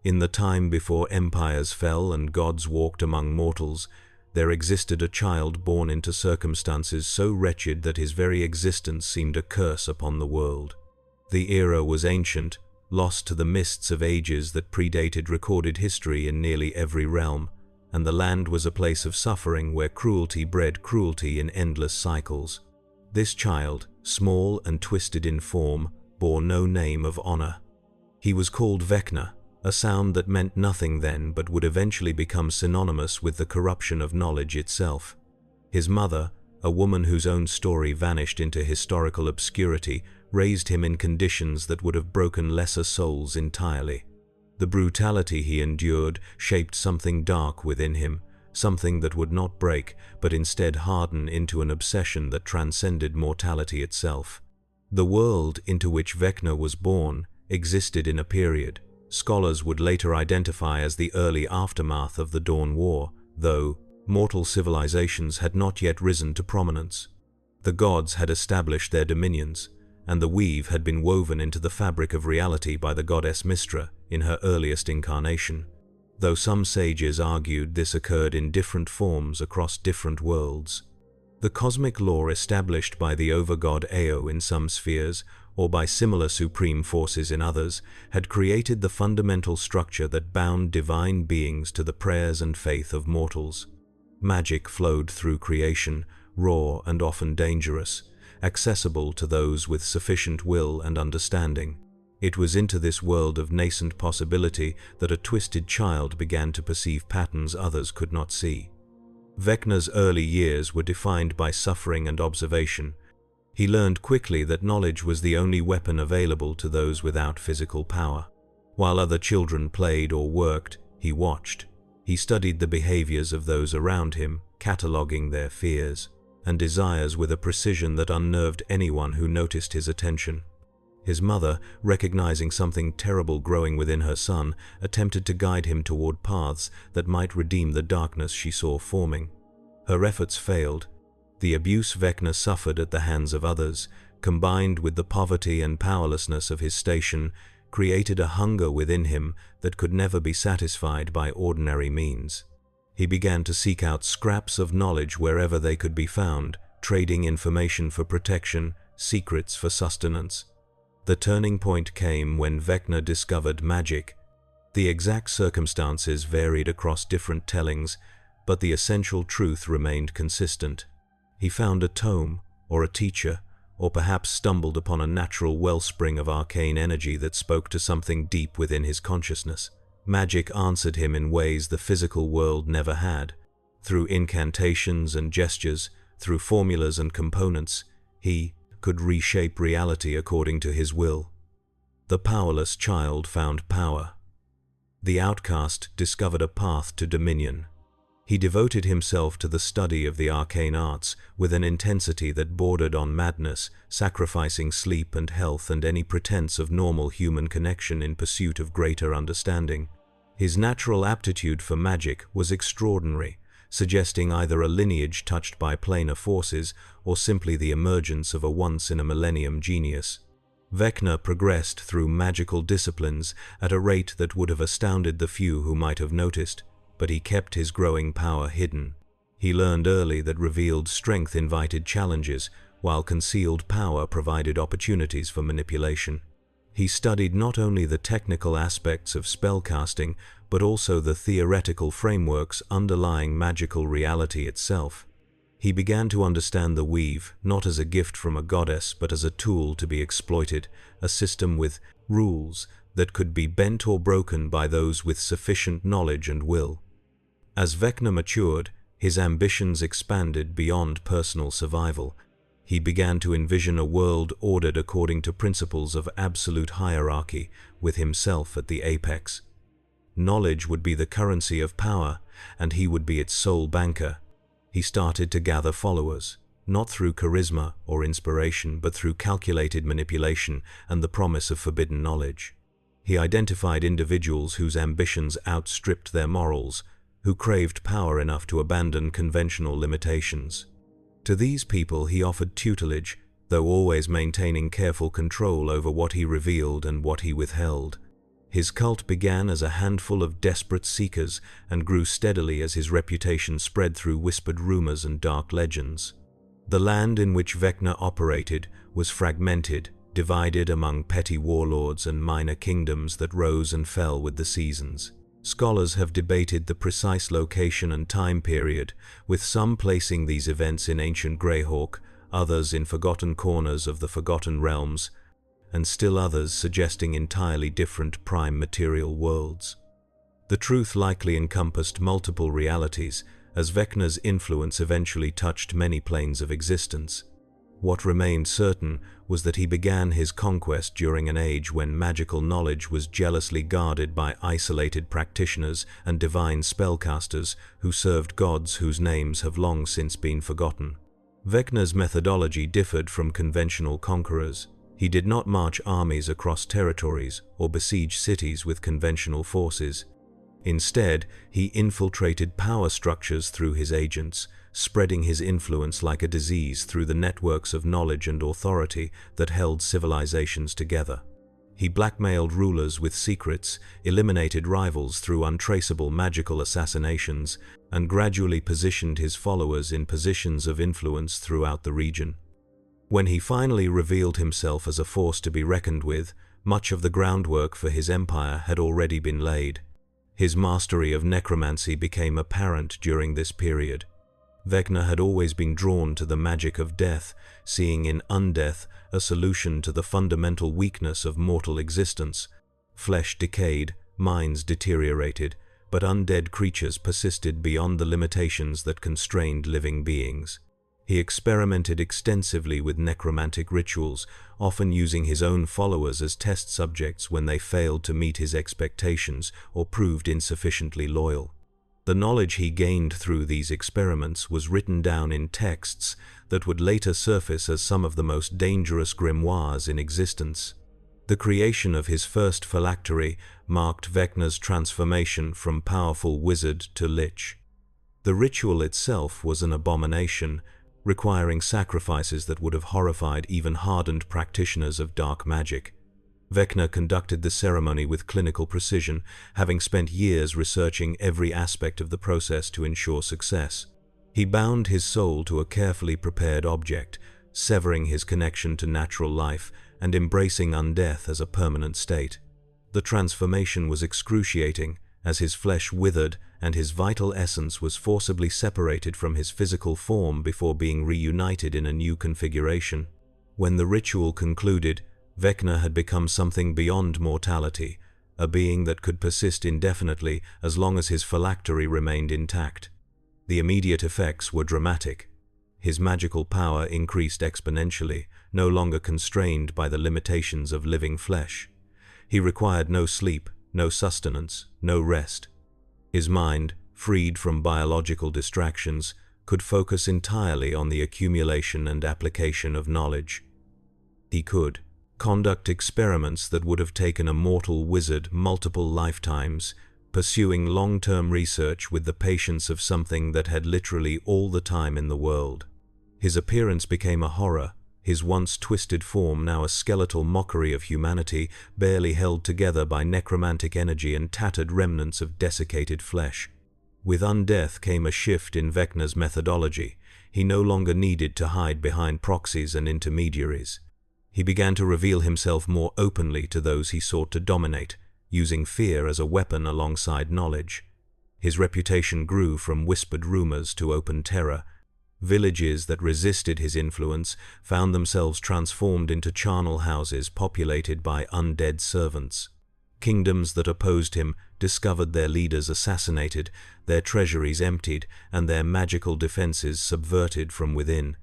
In the time before empires fell and gods walked among mortals, there existed a child born into circumstances so wretched that his very existence seemed a curse upon the world. The era was ancient, lost to the mists of ages that predated recorded history in nearly every realm, and the land was a place of suffering where cruelty bred cruelty in endless cycles. This child, small and twisted in form, bore no name of honor. He was called Vecna, a sound that meant nothing then but would eventually become synonymous with the corruption of knowledge itself. His mother, a woman whose own story vanished into historical obscurity, raised him in conditions that would have broken lesser souls entirely. The brutality he endured shaped something dark within him, something that would not break, but instead harden into an obsession that transcended mortality itself. The world into which Vecna was born existed in a period scholars would later identify as the early aftermath of the Dawn War, though mortal civilizations had not yet risen to prominence. The gods had established their dominions, and the weave had been woven into the fabric of reality by the goddess Mystra in her earliest incarnation, though some sages argued this occurred in different forms across different worlds. The cosmic law established by the overgod Ao in some spheres, or by similar supreme forces in others, had created the fundamental structure that bound divine beings to the prayers and faith of mortals. Magic flowed through creation, raw and often dangerous, accessible to those with sufficient will and understanding. It was into this world of nascent possibility that a twisted child began to perceive patterns others could not see. Vecna's early years were defined by suffering and observation. He learned quickly that knowledge was the only weapon available to those without physical power. While other children played or worked, he watched. He studied the behaviors of those around him, cataloging their fears and desires with a precision that unnerved anyone who noticed his attention. His mother, recognizing something terrible growing within her son, attempted to guide him toward paths that might redeem the darkness she saw forming. Her efforts failed. The abuse Vecna suffered at the hands of others, combined with the poverty and powerlessness of his station, created a hunger within him that could never be satisfied by ordinary means. He began to seek out scraps of knowledge wherever they could be found, trading information for protection, secrets for sustenance. The turning point came when Vecna discovered magic. The exact circumstances varied across different tellings, but the essential truth remained consistent. He found a tome, or a teacher, or perhaps stumbled upon a natural wellspring of arcane energy that spoke to something deep within his consciousness. Magic answered him in ways the physical world never had. Through incantations and gestures, through formulas and components, he could reshape reality according to his will. The powerless child found power. The outcast discovered a path to dominion. He devoted himself to the study of the arcane arts with an intensity that bordered on madness, sacrificing sleep and health and any pretense of normal human connection in pursuit of greater understanding. His natural aptitude for magic was extraordinary, suggesting either a lineage touched by planar forces or simply the emergence of a once-in-a-millennium genius. Vecna progressed through magical disciplines at a rate that would have astounded the few who might have noticed, but he kept his growing power hidden. He learned early that revealed strength invited challenges, while concealed power provided opportunities for manipulation. He studied not only the technical aspects of spellcasting, but also the theoretical frameworks underlying magical reality itself. He began to understand the weave, not as a gift from a goddess, but as a tool to be exploited, a system with rules that could be bent or broken by those with sufficient knowledge and will. As Vecna matured, his ambitions expanded beyond personal survival. He began to envision a world ordered according to principles of absolute hierarchy, with himself at the apex. Knowledge would be the currency of power, and he would be its sole banker. He started to gather followers, not through charisma or inspiration, but through calculated manipulation and the promise of forbidden knowledge. He identified individuals whose ambitions outstripped their morals, who craved power enough to abandon conventional limitations. To these people he offered tutelage, though always maintaining careful control over what he revealed and what he withheld. His cult began as a handful of desperate seekers and grew steadily as his reputation spread through whispered rumors and dark legends. The land in which Vecna operated was fragmented, divided among petty warlords and minor kingdoms that rose and fell with the seasons. Scholars have debated the precise location and time period, with some placing these events in ancient Greyhawk, others in forgotten corners of the Forgotten Realms, and still others suggesting entirely different prime material worlds. The truth likely encompassed multiple realities, as Vecna's influence eventually touched many planes of existence. What remained certain was that he began his conquest during an age when magical knowledge was jealously guarded by isolated practitioners and divine spellcasters who served gods whose names have long since been forgotten. Vecna's methodology differed from conventional conquerors. He did not march armies across territories or besiege cities with conventional forces. Instead, he infiltrated power structures through his agents, spreading his influence like a disease through the networks of knowledge and authority that held civilizations together. He blackmailed rulers with secrets, eliminated rivals through untraceable magical assassinations, and gradually positioned his followers in positions of influence throughout the region. When he finally revealed himself as a force to be reckoned with, much of the groundwork for his empire had already been laid. His mastery of necromancy became apparent during this period. Vecna had always been drawn to the magic of death, seeing in undeath a solution to the fundamental weakness of mortal existence. Flesh decayed, minds deteriorated, but undead creatures persisted beyond the limitations that constrained living beings. He experimented extensively with necromantic rituals, often using his own followers as test subjects when they failed to meet his expectations or proved insufficiently loyal. The knowledge he gained through these experiments was written down in texts that would later surface as some of the most dangerous grimoires in existence. The creation of his first phylactery marked Vecna's transformation from powerful wizard to lich. The ritual itself was an abomination, requiring sacrifices that would have horrified even hardened practitioners of dark magic. Vecna conducted the ceremony with clinical precision, having spent years researching every aspect of the process to ensure success. He bound his soul to a carefully prepared object, severing his connection to natural life and embracing undeath as a permanent state. The transformation was excruciating, as his flesh withered and his vital essence was forcibly separated from his physical form before being reunited in a new configuration. When the ritual concluded, Vecna had become something beyond mortality, a being that could persist indefinitely as long as his phylactery remained intact. The immediate effects were dramatic. His magical power increased exponentially, no longer constrained by the limitations of living flesh. He required no sleep, no sustenance, no rest. His mind, freed from biological distractions, could focus entirely on the accumulation and application of knowledge. He could conduct experiments that would have taken a mortal wizard multiple lifetimes, pursuing long-term research with the patience of something that had literally all the time in the world. His appearance became a horror, his once twisted form now a skeletal mockery of humanity, barely held together by necromantic energy and tattered remnants of desiccated flesh. With undeath came a shift in Vecna's methodology. He no longer needed to hide behind proxies and intermediaries. He began to reveal himself more openly to those he sought to dominate, using fear as a weapon alongside knowledge. His reputation grew from whispered rumors to open terror. Villages that resisted his influence found themselves transformed into charnel houses populated by undead servants. Kingdoms that opposed him discovered their leaders assassinated, their treasuries emptied, and their magical defenses subverted from within.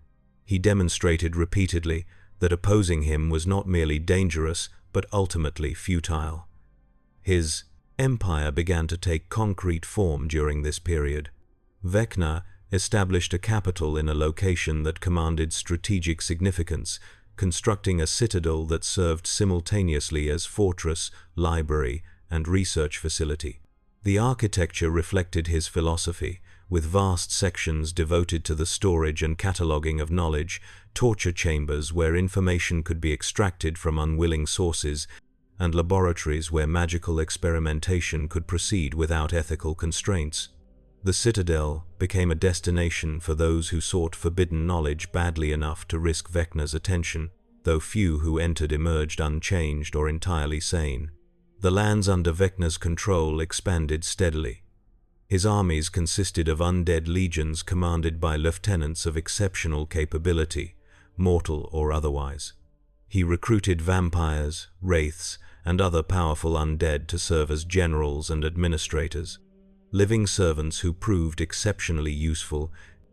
He demonstrated repeatedly that opposing him was not merely dangerous, but ultimately futile. His empire began to take concrete form during this period. Vecna established a capital in a location that commanded strategic significance, constructing a citadel that served simultaneously as fortress, library, and research facility. The architecture reflected his philosophy, with vast sections devoted to the storage and cataloging of knowledge, torture chambers where information could be extracted from unwilling sources, and laboratories where magical experimentation could proceed without ethical constraints. The Citadel became a destination for those who sought forbidden knowledge badly enough to risk Vecna's attention, though few who entered emerged unchanged or entirely sane. The lands under Vecna's control expanded steadily. His armies consisted of undead legions commanded by lieutenants of exceptional capability, mortal or otherwise. He recruited vampires, wraiths, and other powerful undead to serve as generals and administrators. Living servants who proved exceptionally useful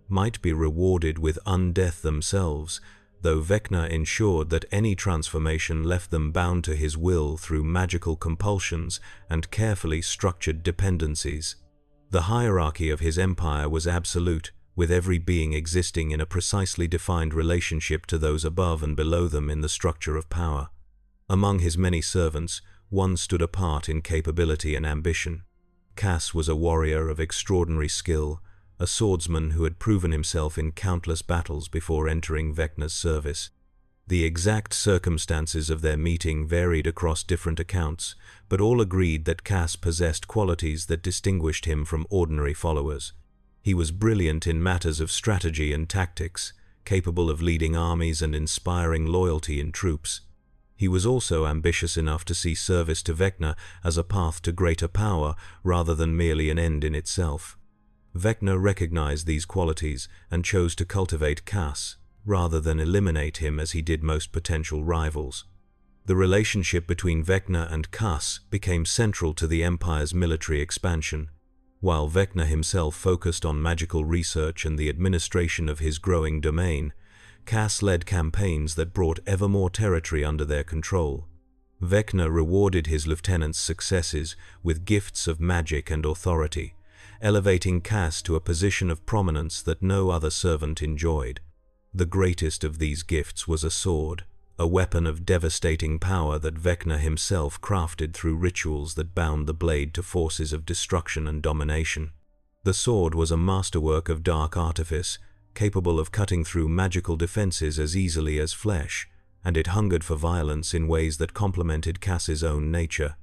might be rewarded with undeath themselves, though Vecna ensured that any transformation left them bound to his will through magical compulsions and carefully structured dependencies. The hierarchy of his empire was absolute, with every being existing in a precisely defined relationship to those above and below them in the structure of power. Among his many servants, one stood apart in capability and ambition. Cass was a warrior of extraordinary skill, a swordsman who had proven himself in countless battles before entering Vecna's service. The exact circumstances of their meeting varied across different accounts, but all agreed that Cass possessed qualities that distinguished him from ordinary followers. He was brilliant in matters of strategy and tactics, capable of leading armies and inspiring loyalty in troops. He was also ambitious enough to see service to Vecna as a path to greater power rather than merely an end in itself. Vecna recognized these qualities and chose to cultivate Cass, rather than eliminate him as he did most potential rivals. The relationship between Vecna and Cass became central to the Empire's military expansion. While Vecna himself focused on magical research and the administration of his growing domain, Cass led campaigns that brought ever more territory under their control. Vecna rewarded his lieutenants' successes with gifts of magic and authority, elevating Cass to a position of prominence that no other servant enjoyed. The greatest of these gifts was a sword, a weapon of devastating power that Vecna himself crafted through rituals that bound the blade to forces of destruction and domination. The sword was a masterwork of dark artifice, capable of cutting through magical defenses as easily as flesh, and it hungered for violence in ways that complemented Cass's own nature.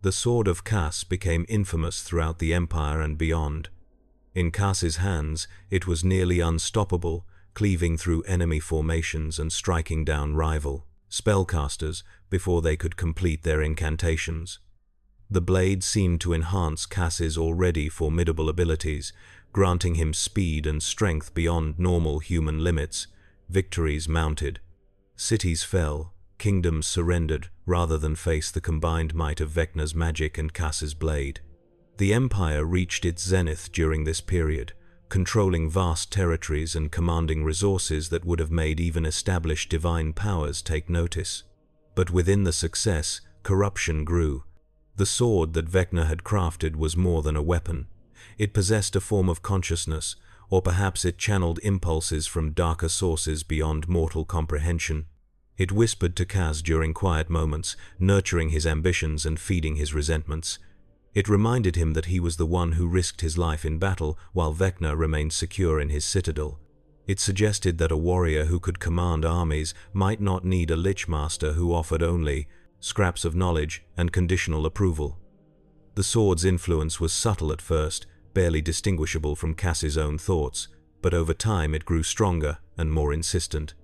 The sword of Cass became infamous throughout the Empire and beyond. In Cass's hands, it was nearly unstoppable, cleaving through enemy formations and striking down rival spellcasters before they could complete their incantations. The blade seemed to enhance Cass's already formidable abilities, granting him speed and strength beyond normal human limits. Victories mounted. Cities fell, kingdoms surrendered rather than face the combined might of Vecna's magic and Cass's blade. The Empire reached its zenith during this period, controlling vast territories and commanding resources that would have made even established divine powers take notice. But within the success, corruption grew. The sword that Vecna had crafted was more than a weapon. It possessed a form of consciousness, or perhaps it channeled impulses from darker sources beyond mortal comprehension. It whispered to Cass during quiet moments, nurturing his ambitions and feeding his resentments. It reminded him that he was the one who risked his life in battle while Vecna remained secure in his citadel. It suggested that a warrior who could command armies might not need a lich master who offered only scraps of knowledge and conditional approval. The sword's influence was subtle at first, barely distinguishable from Cass's own thoughts, but over time it grew stronger and more insistent.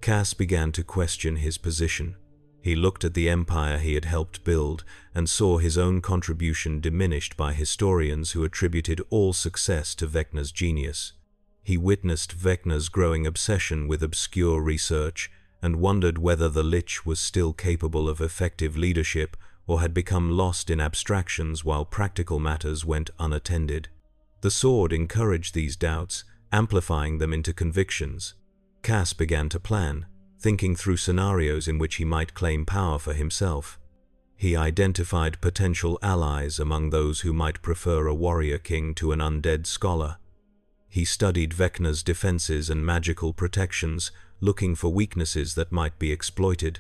Cass began to question his position. He looked at the empire he had helped build and saw his own contribution diminished by historians who attributed all success to Vecna's genius. He witnessed Vecna's growing obsession with obscure research and wondered whether the Lich was still capable of effective leadership or had become lost in abstractions while practical matters went unattended. The sword encouraged these doubts, amplifying them into convictions. Cass began to plan, thinking through scenarios in which he might claim power for himself. He identified potential allies among those who might prefer a warrior king to an undead scholar. He studied Vecna's defenses and magical protections, looking for weaknesses that might be exploited.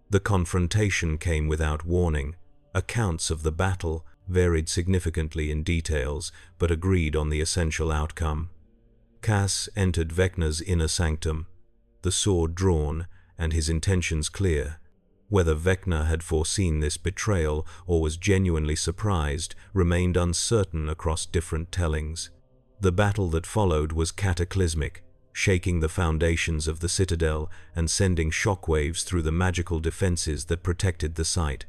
The confrontation came without warning. Accounts of the battle varied significantly in details, but agreed on the essential outcome. Cass entered Vecna's inner sanctum, the sword drawn and his intentions clear. Whether Vecna had foreseen this betrayal or was genuinely surprised remained uncertain across different tellings. The battle that followed was cataclysmic, shaking the foundations of the citadel and sending shockwaves through the magical defenses that protected the site.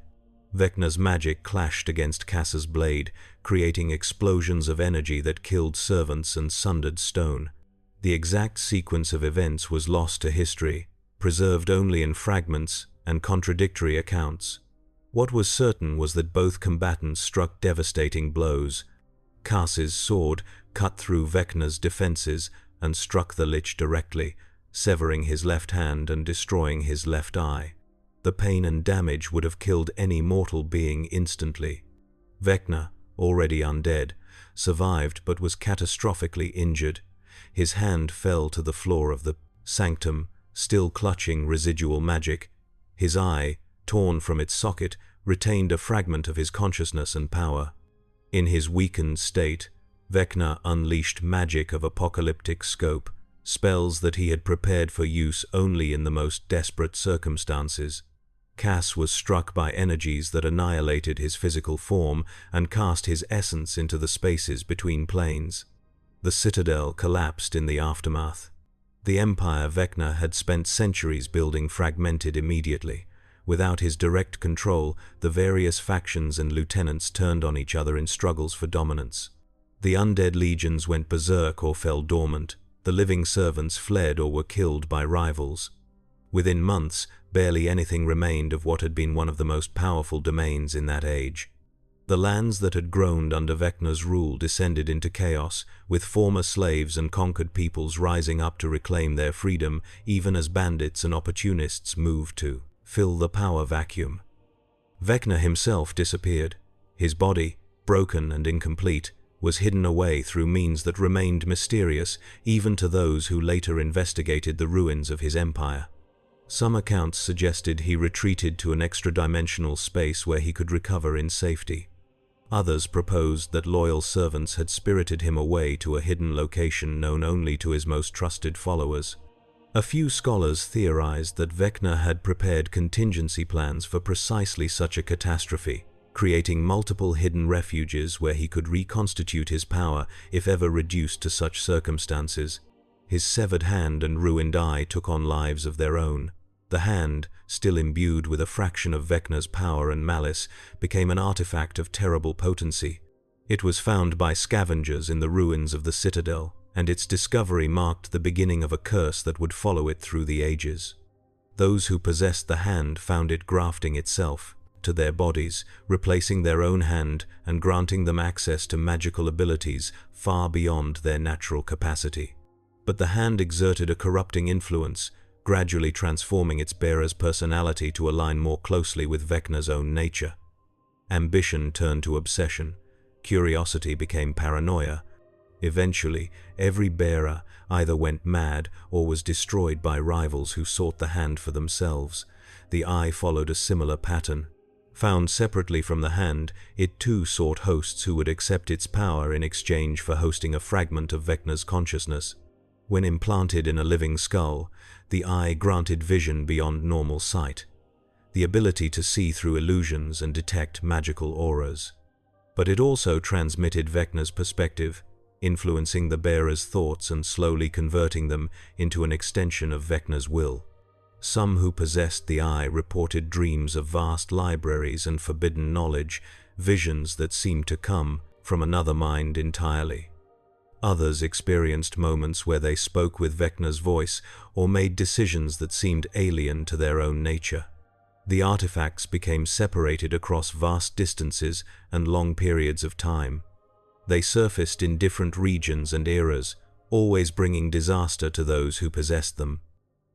Vecna's magic clashed against Cass's blade, creating explosions of energy that killed servants and sundered stone. The exact sequence of events was lost to history, preserved only in fragments and contradictory accounts. What was certain was that both combatants struck devastating blows. Cass's sword cut through Vecna's defenses and struck the Lich directly, severing his left hand and destroying his left eye. The pain and damage would have killed any mortal being instantly. Vecna, already undead, survived but was catastrophically injured. His hand fell to the floor of the sanctum, still clutching residual magic. His eye, torn from its socket, retained a fragment of his consciousness and power. In his weakened state, Vecna unleashed magic of apocalyptic scope, spells that he had prepared for use only in the most desperate circumstances. Cass was struck by energies that annihilated his physical form and cast his essence into the spaces between planes. The citadel collapsed in the aftermath. The empire Vecna had spent centuries building fragmented immediately. Without his direct control, the various factions and lieutenants turned on each other in struggles for dominance. The undead legions went berserk or fell dormant. The living servants fled or were killed by rivals. Within months, barely anything remained of what had been one of the most powerful domains in that age. The lands that had groaned under Vecna's rule descended into chaos, with former slaves and conquered peoples rising up to reclaim their freedom, even as bandits and opportunists moved to fill the power vacuum. Vecna himself disappeared. His body, broken and incomplete, was hidden away through means that remained mysterious even to those who later investigated the ruins of his empire. Some accounts suggested he retreated to an extra-dimensional space where he could recover in safety. Others proposed that loyal servants had spirited him away to a hidden location known only to his most trusted followers. A few scholars theorized that Vecna had prepared contingency plans for precisely such a catastrophe, creating multiple hidden refuges where he could reconstitute his power if ever reduced to such circumstances. His severed hand and ruined eye took on lives of their own. The hand, still imbued with a fraction of Vecna's power and malice, became an artifact of terrible potency. It was found by scavengers in the ruins of the citadel, and its discovery marked the beginning of a curse that would follow it through the ages. Those who possessed the hand found it grafting itself to their bodies, replacing their own hand and granting them access to magical abilities far beyond their natural capacity. But the hand exerted a corrupting influence, gradually transforming its bearer's personality to align more closely with Vecna's own nature. Ambition turned to obsession. Curiosity became paranoia. Eventually, every bearer either went mad or was destroyed by rivals who sought the hand for themselves. The eye followed a similar pattern. Found separately from the hand, it too sought hosts who would accept its power in exchange for hosting a fragment of Vecna's consciousness. When implanted in a living skull, the eye granted vision beyond normal sight, the ability to see through illusions and detect magical auras. But it also transmitted Vecna's perspective, influencing the bearer's thoughts and slowly converting them into an extension of Vecna's will. Some who possessed the eye reported dreams of vast libraries and forbidden knowledge, visions that seemed to come from another mind entirely. Others experienced moments where they spoke with Vecna's voice or made decisions that seemed alien to their own nature. The artifacts became separated across vast distances and long periods of time. They surfaced in different regions and eras, always bringing disaster to those who possessed them.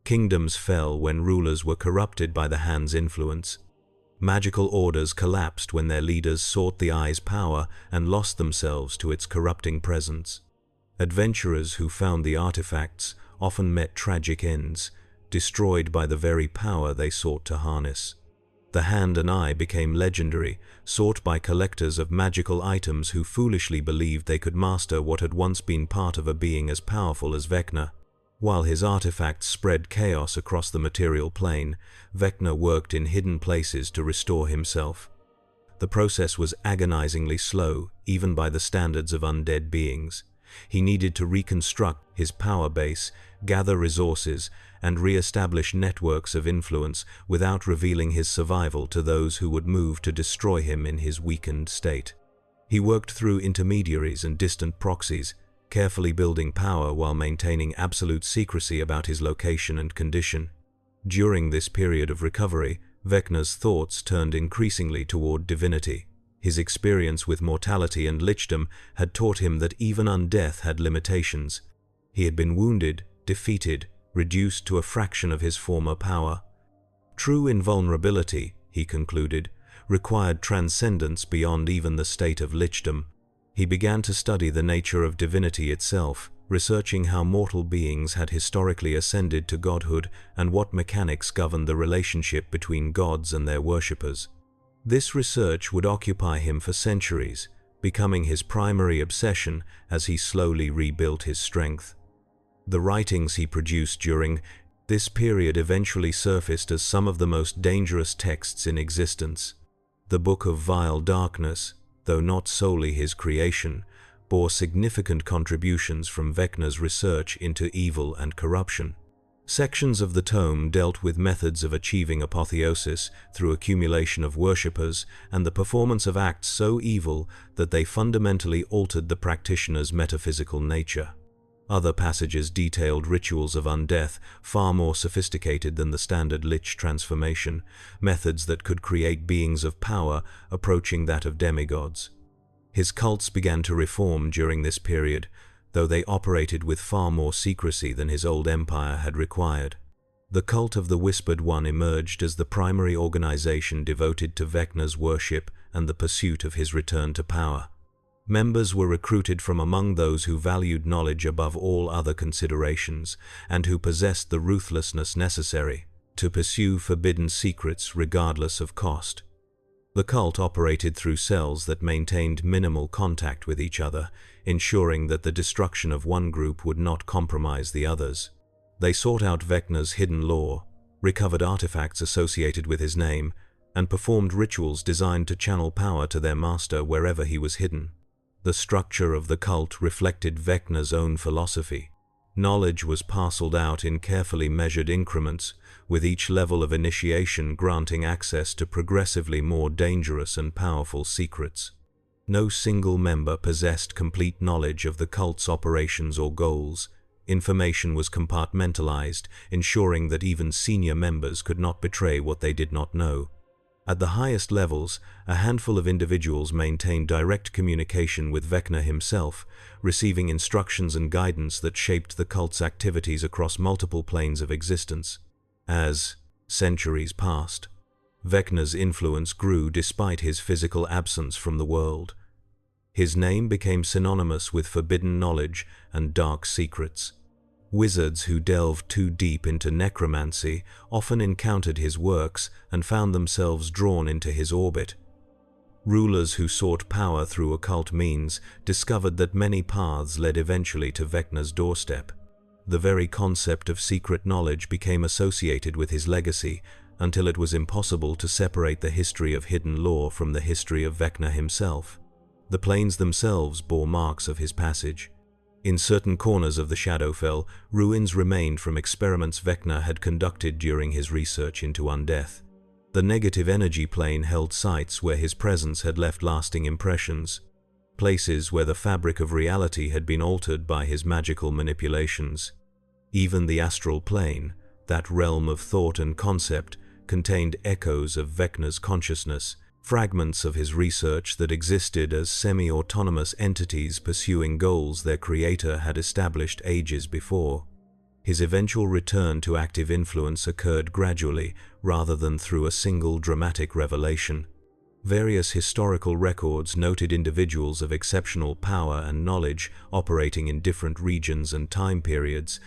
Kingdoms fell when rulers were corrupted by the hand's influence. Magical orders collapsed when their leaders sought the eye's power and lost themselves to its corrupting presence. Adventurers who found the artifacts often met tragic ends, destroyed by the very power they sought to harness. The hand and eye became legendary, sought by collectors of magical items who foolishly believed they could master what had once been part of a being as powerful as Vecna. While his artifacts spread chaos across the material plane, Vecna worked in hidden places to restore himself. The process was agonizingly slow, even by the standards of undead beings. He needed to reconstruct his power base, gather resources, and re-establish networks of influence without revealing his survival to those who would move to destroy him in his weakened state. He worked through intermediaries and distant proxies, carefully building power while maintaining absolute secrecy about his location and condition. During this period of recovery, Vecna's thoughts turned increasingly toward divinity. His experience with mortality and lichdom had taught him that even undeath had limitations. He had been wounded, defeated, reduced to a fraction of his former power. True invulnerability, he concluded, required transcendence beyond even the state of lichdom. He began to study the nature of divinity itself, researching how mortal beings had historically ascended to godhood and what mechanics governed the relationship between gods and their worshippers. This research would occupy him for centuries, becoming his primary obsession as he slowly rebuilt his strength. The writings he produced during this period eventually surfaced as some of the most dangerous texts in existence. The Book of Vile Darkness, though not solely his creation, bore significant contributions from Vecna's research into evil and corruption. Sections of the tome dealt with methods of achieving apotheosis through accumulation of worshippers and the performance of acts so evil that they fundamentally altered the practitioner's metaphysical nature. Other passages detailed rituals of undeath far more sophisticated than the standard lich transformation, methods that could create beings of power approaching that of demigods. His cults began to reform during this period, though they operated with far more secrecy than his old empire had required. The cult of the Whispered One emerged as the primary organization devoted to Vecna's worship and the pursuit of his return to power. Members were recruited from among those who valued knowledge above all other considerations and who possessed the ruthlessness necessary to pursue forbidden secrets regardless of cost. The cult operated through cells that maintained minimal contact with each other, ensuring that the destruction of one group would not compromise the others. They sought out Vecna's hidden lore, recovered artifacts associated with his name, and performed rituals designed to channel power to their master wherever he was hidden. The structure of the cult reflected Vecna's own philosophy. Knowledge was parceled out in carefully measured increments, with each level of initiation granting access to progressively more dangerous and powerful secrets. No single member possessed complete knowledge of the cult's operations or goals. Information was compartmentalized, ensuring that even senior members could not betray what they did not know. At the highest levels, a handful of individuals maintained direct communication with Vecna himself, receiving instructions and guidance that shaped the cult's activities across multiple planes of existence. As centuries passed, Vecna's influence grew despite his physical absence from the world. His name became synonymous with forbidden knowledge and dark secrets. Wizards who delved too deep into necromancy often encountered his works and found themselves drawn into his orbit. Rulers who sought power through occult means discovered that many paths led eventually to Vecna's doorstep. The very concept of secret knowledge became associated with his legacy until it was impossible to separate the history of hidden lore from the history of Vecna himself. The planes themselves bore marks of his passage. In certain corners of the Shadowfell, ruins remained from experiments Vecna had conducted during his research into undeath. The negative energy plane held sites where his presence had left lasting impressions, places where the fabric of reality had been altered by his magical manipulations. Even the astral plane, that realm of thought and concept, contained echoes of Vecna's consciousness, fragments of his research that existed as semi-autonomous entities pursuing goals their creator had established ages before. His eventual return to active influence occurred gradually, rather than through a single dramatic revelation. Various historical records noted individuals of exceptional power and knowledge operating in different regions and time periods,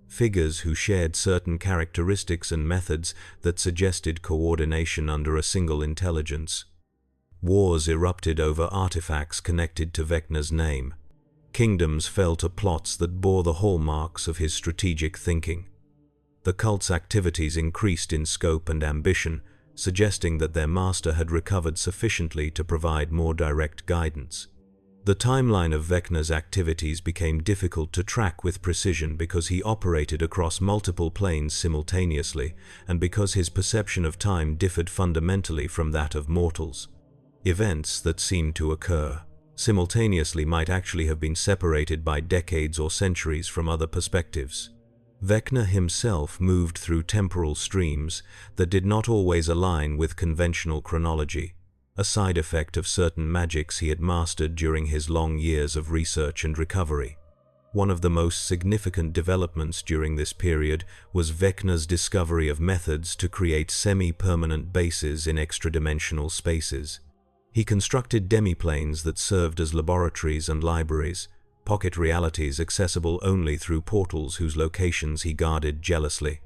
figures who shared certain characteristics and methods that suggested coordination under a single intelligence. Wars erupted over artifacts connected to Vecna's name. Kingdoms fell to plots that bore the hallmarks of his strategic thinking. The cult's activities increased in scope and ambition, suggesting that their master had recovered sufficiently to provide more direct guidance. The timeline of Vecna's activities became difficult to track with precision because he operated across multiple planes simultaneously, and because his perception of time differed fundamentally from that of mortals. Events that seemed to occur simultaneously might actually have been separated by decades or centuries from other perspectives. Vecna himself moved through temporal streams that did not always align with conventional chronology, a side effect of certain magics he had mastered during his long years of research and recovery. One of the most significant developments during this period was Vecna's discovery of methods to create semi-permanent bases in extra-dimensional spaces. He constructed demiplanes that served as laboratories and libraries, pocket realities accessible only through portals whose locations he guarded jealously.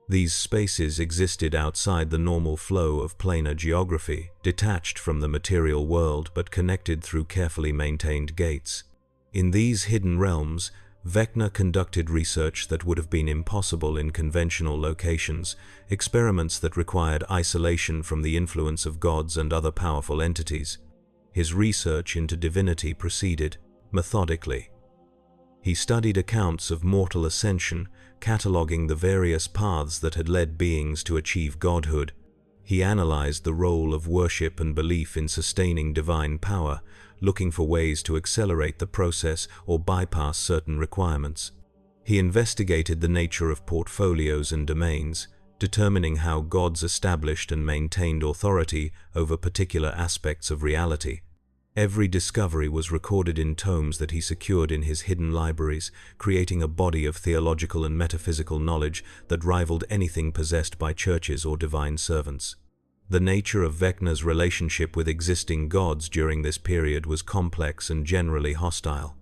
These spaces existed outside the normal flow of planar geography, detached from the material world but connected through carefully maintained gates. In these hidden realms, Vecna conducted research that would have been impossible in conventional locations, experiments that required isolation from the influence of gods and other powerful entities. His research into divinity proceeded methodically. He studied accounts of mortal ascension, cataloging the various paths that had led beings to achieve godhood. He analyzed the role of worship and belief in sustaining divine power, looking for ways to accelerate the process or bypass certain requirements. He investigated the nature of portfolios and domains, determining how gods established and maintained authority over particular aspects of reality. Every discovery was recorded in tomes that he secured in his hidden libraries, creating a body of theological and metaphysical knowledge that rivaled anything possessed by churches or divine servants. The nature of Vecna's relationship with existing gods during this period was complex and generally hostile.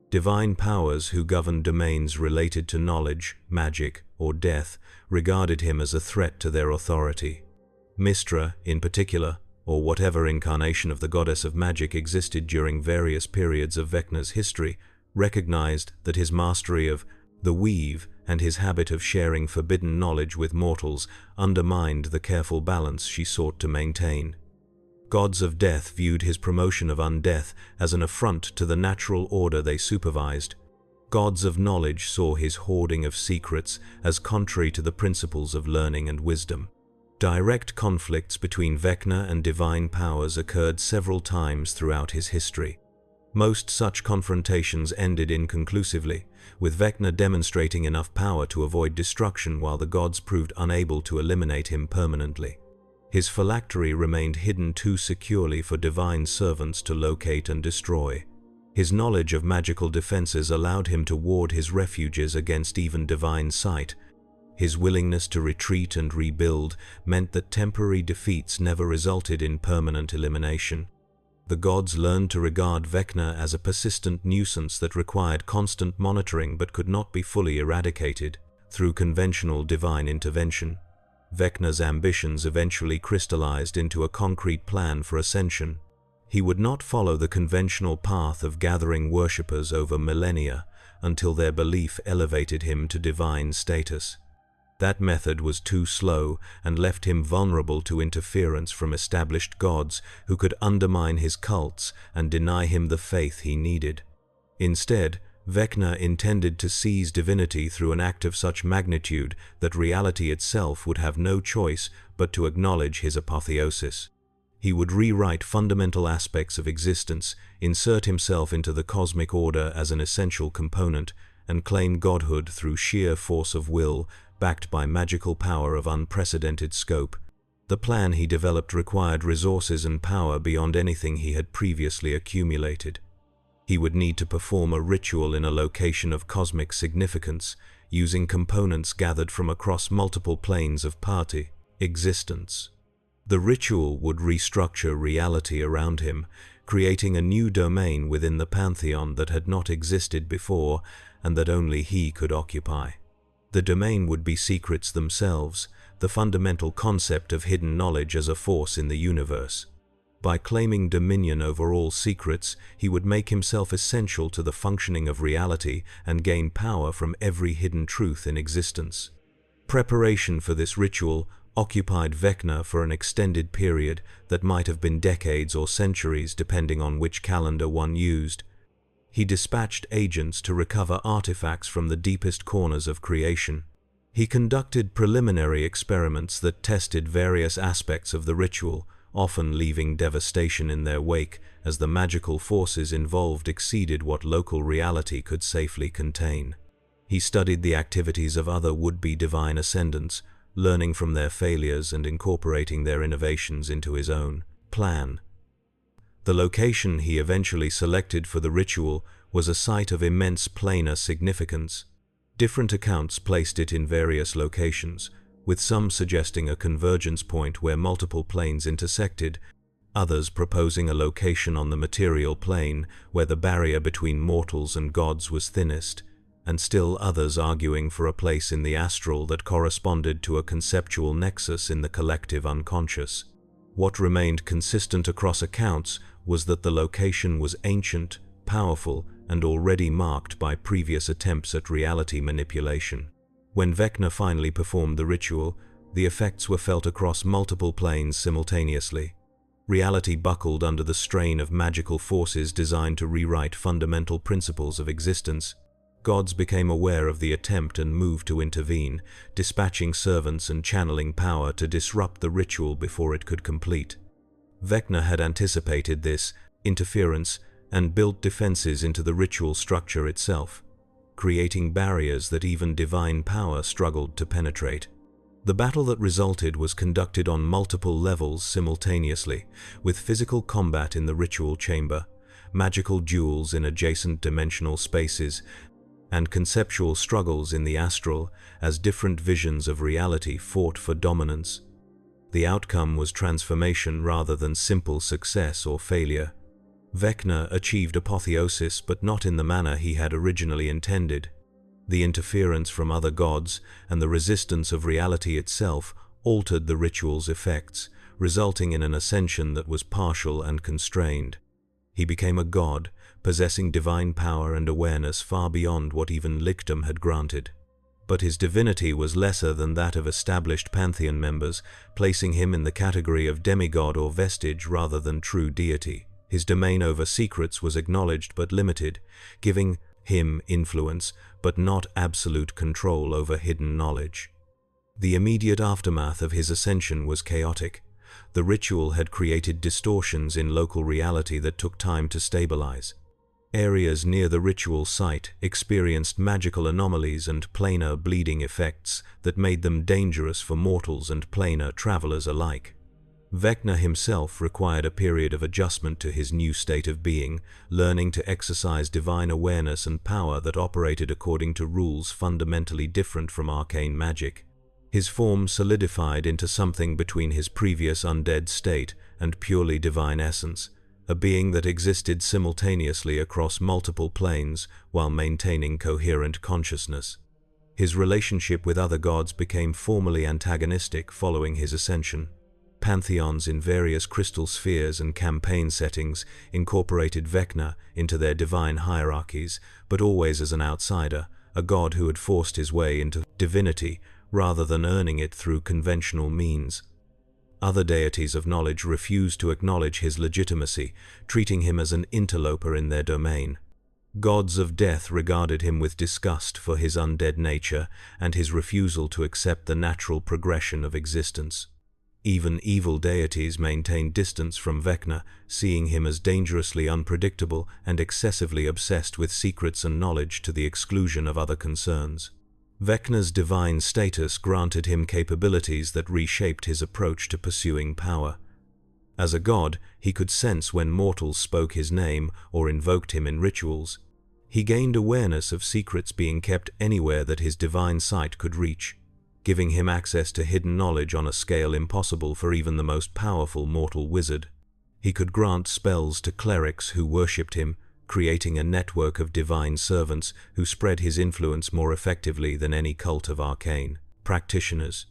Divine powers who governed domains related to knowledge, magic, or death regarded him as a threat to their authority. Mystra, in particular, or whatever incarnation of the goddess of magic existed during various periods of Vecna's history, recognized that his mastery of the weave and his habit of sharing forbidden knowledge with mortals undermined the careful balance she sought to maintain. Gods of death viewed his promotion of undeath as an affront to the natural order they supervised. Gods of knowledge saw his hoarding of secrets as contrary to the principles of learning and wisdom. Direct conflicts between Vecna and divine powers occurred several times throughout his history. Most such confrontations ended inconclusively, with Vecna demonstrating enough power to avoid destruction while the gods proved unable to eliminate him permanently. His phylactery remained hidden too securely for divine servants to locate and destroy. His knowledge of magical defenses allowed him to ward his refuges against even divine sight. His willingness to retreat and rebuild meant that temporary defeats never resulted in permanent elimination. The gods learned to regard Vecna as a persistent nuisance that required constant monitoring but could not be fully eradicated through conventional divine intervention. Vecna's ambitions eventually crystallized into a concrete plan for ascension. He would not follow the conventional path of gathering worshippers over millennia until their belief elevated him to divine status. That method was too slow and left him vulnerable to interference from established gods who could undermine his cults and deny him the faith he needed. Instead, Vecna intended to seize divinity through an act of such magnitude that reality itself would have no choice but to acknowledge his apotheosis. He would rewrite fundamental aspects of existence, insert himself into the cosmic order as an essential component, and claim godhood through sheer force of will, backed by magical power of unprecedented scope. The plan he developed required resources and power beyond anything he had previously accumulated. He would need to perform a ritual in a location of cosmic significance, using components gathered from across multiple planes of existence. The ritual would restructure reality around him, creating a new domain within the pantheon that had not existed before and that only he could occupy. The domain would be secrets themselves, the fundamental concept of hidden knowledge as a force in the universe. By claiming dominion over all secrets, he would make himself essential to the functioning of reality and gain power from every hidden truth in existence. Preparation for this ritual occupied Vecna for an extended period that might have been decades or centuries depending on which calendar one used. He dispatched agents to recover artifacts from the deepest corners of creation. He conducted preliminary experiments that tested various aspects of the ritual, often leaving devastation in their wake as the magical forces involved exceeded what local reality could safely contain. He studied the activities of other would-be divine ascendants, learning from their failures and incorporating their innovations into his own plan. The location he eventually selected for the ritual was a site of immense planar significance. Different accounts placed it in various locations, with some suggesting a convergence point where multiple planes intersected, others proposing a location on the material plane where the barrier between mortals and gods was thinnest, and still others arguing for a place in the astral that corresponded to a conceptual nexus in the collective unconscious. What remained consistent across accounts was that the location was ancient, powerful, and already marked by previous attempts at reality manipulation. When Vecna finally performed the ritual, the effects were felt across multiple planes simultaneously. Reality buckled under the strain of magical forces designed to rewrite fundamental principles of existence. Gods became aware of the attempt and moved to intervene, dispatching servants and channeling power to disrupt the ritual before it could complete. Vecna had anticipated this interference and built defenses into the ritual structure itself, creating barriers that even divine power struggled to penetrate. The battle that resulted was conducted on multiple levels simultaneously, with physical combat in the ritual chamber, magical duels in adjacent dimensional spaces, and conceptual struggles in the astral as different visions of reality fought for dominance. The outcome was transformation rather than simple success or failure. Vecna achieved apotheosis, but not in the manner he had originally intended. The interference from other gods and the resistance of reality itself altered the ritual's effects, resulting in an ascension that was partial and constrained. He became a god, possessing divine power and awareness far beyond what even Lichdom had granted. But his divinity was lesser than that of established pantheon members, placing him in the category of demigod or vestige rather than true deity. His domain over secrets was acknowledged but limited, giving him influence but not absolute control over hidden knowledge. The immediate aftermath of his ascension was chaotic. The ritual had created distortions in local reality that took time to stabilize. Areas near the ritual site experienced magical anomalies and planar bleeding effects that made them dangerous for mortals and planar travelers alike. Vecna himself required a period of adjustment to his new state of being, learning to exercise divine awareness and power that operated according to rules fundamentally different from arcane magic. His form solidified into something between his previous undead state and purely divine essence, a being that existed simultaneously across multiple planes while maintaining coherent consciousness. His relationship with other gods became formally antagonistic following his ascension. Pantheons in various crystal spheres and campaign settings incorporated Vecna into their divine hierarchies, but always as an outsider, a god who had forced his way into divinity rather than earning it through conventional means. Other deities of knowledge refused to acknowledge his legitimacy, treating him as an interloper in their domain. Gods of death regarded him with disgust for his undead nature and his refusal to accept the natural progression of existence. Even evil deities maintained distance from Vecna, seeing him as dangerously unpredictable and excessively obsessed with secrets and knowledge to the exclusion of other concerns. Vecna's divine status granted him capabilities that reshaped his approach to pursuing power. As a god, he could sense when mortals spoke his name or invoked him in rituals. He gained awareness of secrets being kept anywhere that his divine sight could reach, giving him access to hidden knowledge on a scale impossible for even the most powerful mortal wizard. He could grant spells to clerics who worshipped him, creating a network of divine servants who spread his influence more effectively than any cult of arcane practitioners.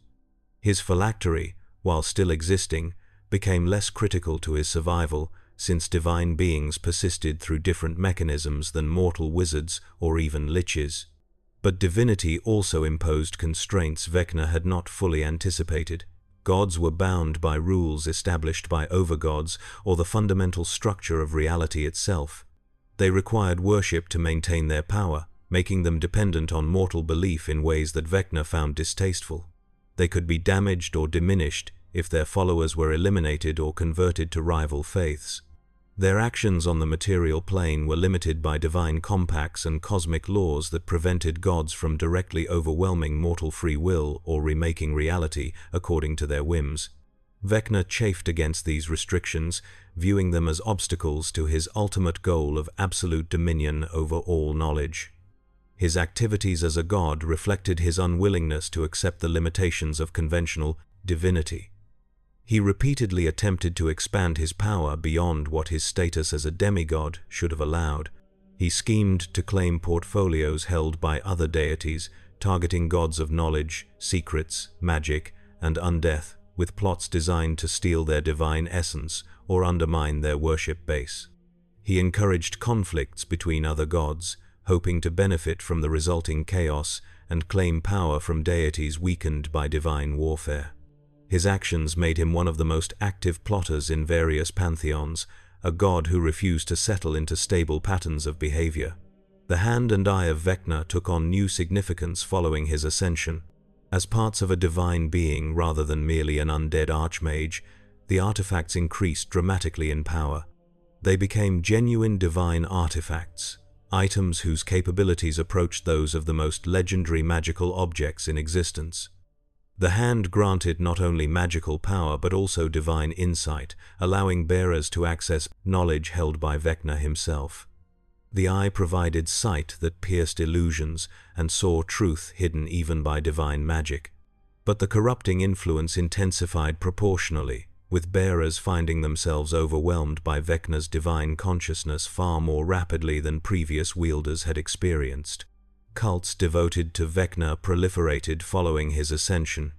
His phylactery, while still existing, became less critical to his survival, since divine beings persisted through different mechanisms than mortal wizards or even liches. But divinity also imposed constraints Vecna had not fully anticipated. Gods were bound by rules established by overgods or the fundamental structure of reality itself. They required worship to maintain their power, making them dependent on mortal belief in ways that Vecna found distasteful. They could be damaged or diminished if their followers were eliminated or converted to rival faiths. Their actions on the material plane were limited by divine compacts and cosmic laws that prevented gods from directly overwhelming mortal free will or remaking reality according to their whims. Vecna chafed against these restrictions, viewing them as obstacles to his ultimate goal of absolute dominion over all knowledge. His activities as a god reflected his unwillingness to accept the limitations of conventional divinity. He repeatedly attempted to expand his power beyond what his status as a demigod should have allowed. He schemed to claim portfolios held by other deities, targeting gods of knowledge, secrets, magic, and undeath, with plots designed to steal their divine essence or undermine their worship base. He encouraged conflicts between other gods, hoping to benefit from the resulting chaos and claim power from deities weakened by divine warfare. His actions made him one of the most active plotters in various pantheons, a god who refused to settle into stable patterns of behavior. The hand and eye of Vecna took on new significance following his ascension. As parts of a divine being rather than merely an undead archmage, the artifacts increased dramatically in power. They became genuine divine artifacts, items whose capabilities approached those of the most legendary magical objects in existence. The hand granted not only magical power but also divine insight, allowing bearers to access knowledge held by Vecna himself. The eye provided sight that pierced illusions and saw truth hidden even by divine magic. But the corrupting influence intensified proportionally, with bearers finding themselves overwhelmed by Vecna's divine consciousness far more rapidly than previous wielders had experienced. Cults devoted to Vecna proliferated following his ascension.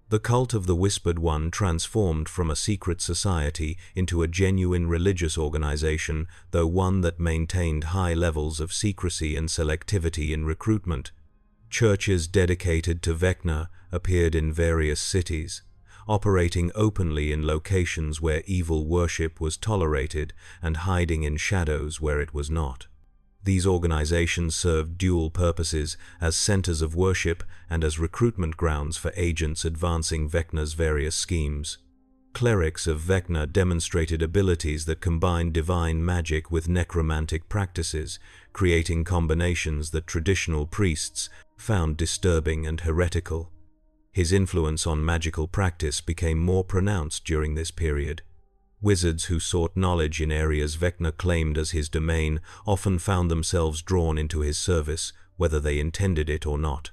The cult of the Whispered One transformed from a secret society into a genuine religious organization, though one that maintained high levels of secrecy and selectivity in recruitment. Churches dedicated to Vecna appeared in various cities, operating openly in locations where evil worship was tolerated and hiding in shadows where it was not. These organizations served dual purposes as centers of worship and as recruitment grounds for agents advancing Vecna's various schemes. Clerics of Vecna demonstrated abilities that combined divine magic with necromantic practices, creating combinations that traditional priests found disturbing and heretical. His influence on magical practice became more pronounced during this period. Wizards who sought knowledge in areas Vecna claimed as his domain often found themselves drawn into his service, whether they intended it or not.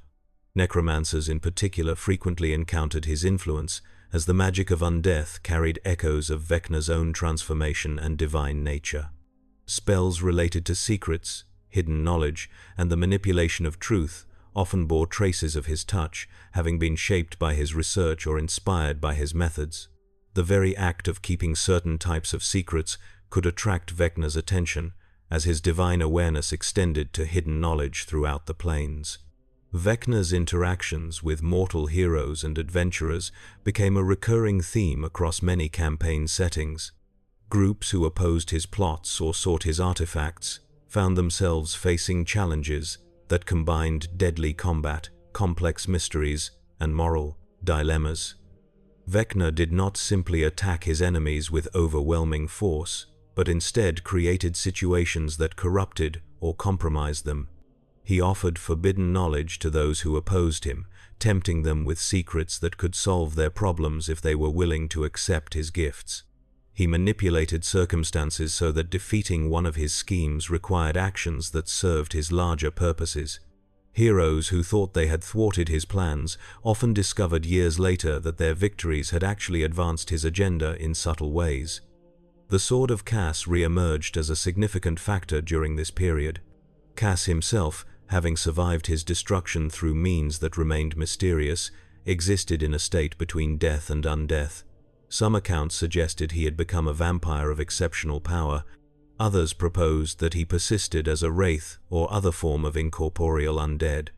Necromancers in particular frequently encountered his influence, as the magic of undeath carried echoes of Vecna's own transformation and divine nature. Spells related to secrets, hidden knowledge, and the manipulation of truth often bore traces of his touch, having been shaped by his research or inspired by his methods. The very act of keeping certain types of secrets could attract Vecna's attention, as his divine awareness extended to hidden knowledge throughout the planes. Vecna's interactions with mortal heroes and adventurers became a recurring theme across many campaign settings. Groups who opposed his plots or sought his artifacts found themselves facing challenges that combined deadly combat, complex mysteries, and moral dilemmas. Vecna did not simply attack his enemies with overwhelming force, but instead created situations that corrupted or compromised them. He offered forbidden knowledge to those who opposed him, tempting them with secrets that could solve their problems if they were willing to accept his gifts. He manipulated circumstances so that defeating one of his schemes required actions that served his larger purposes. Heroes who thought they had thwarted his plans often discovered years later that their victories had actually advanced his agenda in subtle ways. The Sword of Cass re-emerged as a significant factor during this period. Cass himself, having survived his destruction through means that remained mysterious, existed in a state between death and undeath. Some accounts suggested he had become a vampire of exceptional power. Others proposed that he persisted as a wraith or other form of incorporeal undead.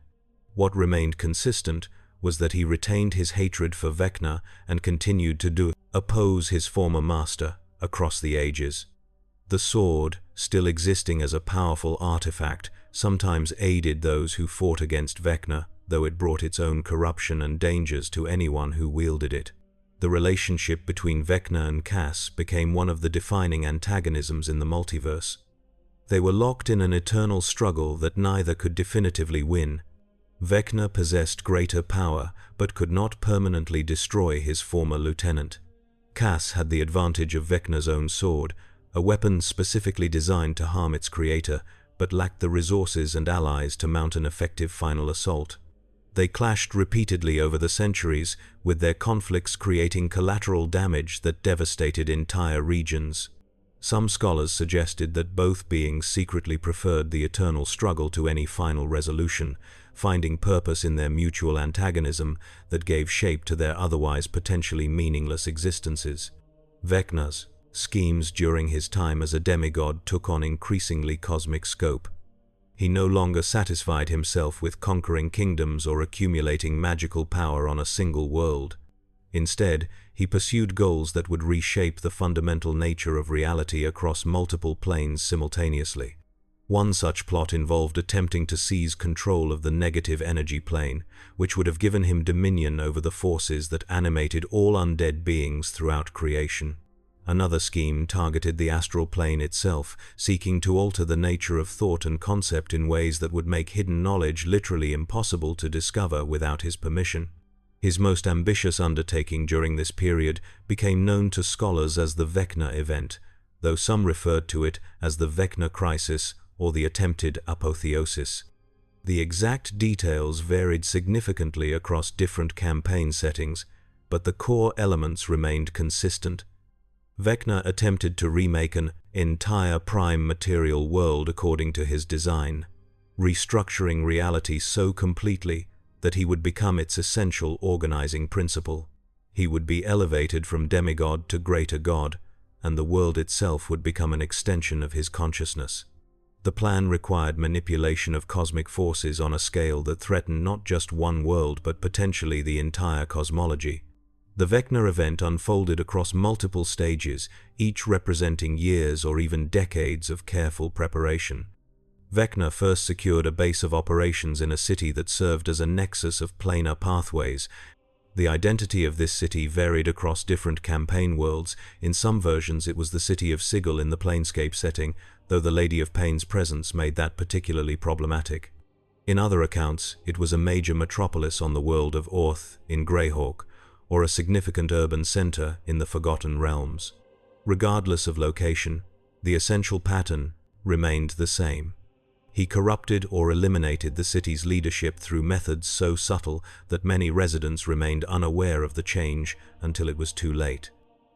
What remained consistent was that he retained his hatred for Vecna and continued to oppose his former master across the ages. The sword, still existing as a powerful artifact, sometimes aided those who fought against Vecna, though it brought its own corruption and dangers to anyone who wielded it. The relationship between Vecna and Cass became one of the defining antagonisms in the multiverse. They were locked in an eternal struggle that neither could definitively win. Vecna possessed greater power, but could not permanently destroy his former lieutenant. Cass had the advantage of Vecna's own sword, a weapon specifically designed to harm its creator, but lacked the resources and allies to mount an effective final assault. They clashed repeatedly over the centuries, with their conflicts creating collateral damage that devastated entire regions. Some scholars suggested that both beings secretly preferred the eternal struggle to any final resolution, finding purpose in their mutual antagonism that gave shape to their otherwise potentially meaningless existences. Vecna's schemes during his time as a demigod took on increasingly cosmic scope. He no longer satisfied himself with conquering kingdoms or accumulating magical power on a single world. Instead, he pursued goals that would reshape the fundamental nature of reality across multiple planes simultaneously. One such plot involved attempting to seize control of the negative energy plane, which would have given him dominion over the forces that animated all undead beings throughout creation. Another scheme targeted the astral plane itself, seeking to alter the nature of thought and concept in ways that would make hidden knowledge literally impossible to discover without his permission. His most ambitious undertaking during this period became known to scholars as the Vecna event, though some referred to it as the Vecna crisis or the attempted apotheosis. The exact details varied significantly across different campaign settings, but the core elements remained consistent. Vecna attempted to remake an entire prime material world according to his design, restructuring reality so completely that he would become its essential organizing principle. He would be elevated from demigod to greater god, and the world itself would become an extension of his consciousness. The plan required manipulation of cosmic forces on a scale that threatened not just one world but potentially the entire cosmology. The Vecna event unfolded across multiple stages, each representing years or even decades of careful preparation. Vecna first secured a base of operations in a city that served as a nexus of planar pathways. The identity of this city varied across different campaign worlds. In some versions it was the city of Sigil in the Planescape setting, though the Lady of Pain's presence made that particularly problematic. In other accounts, it was a major metropolis on the world of Orth in Greyhawk, or a significant urban center in the Forgotten Realms. Regardless of location, the essential pattern remained the same. He corrupted or eliminated the city's leadership through methods so subtle that many residents remained unaware of the change until it was too late.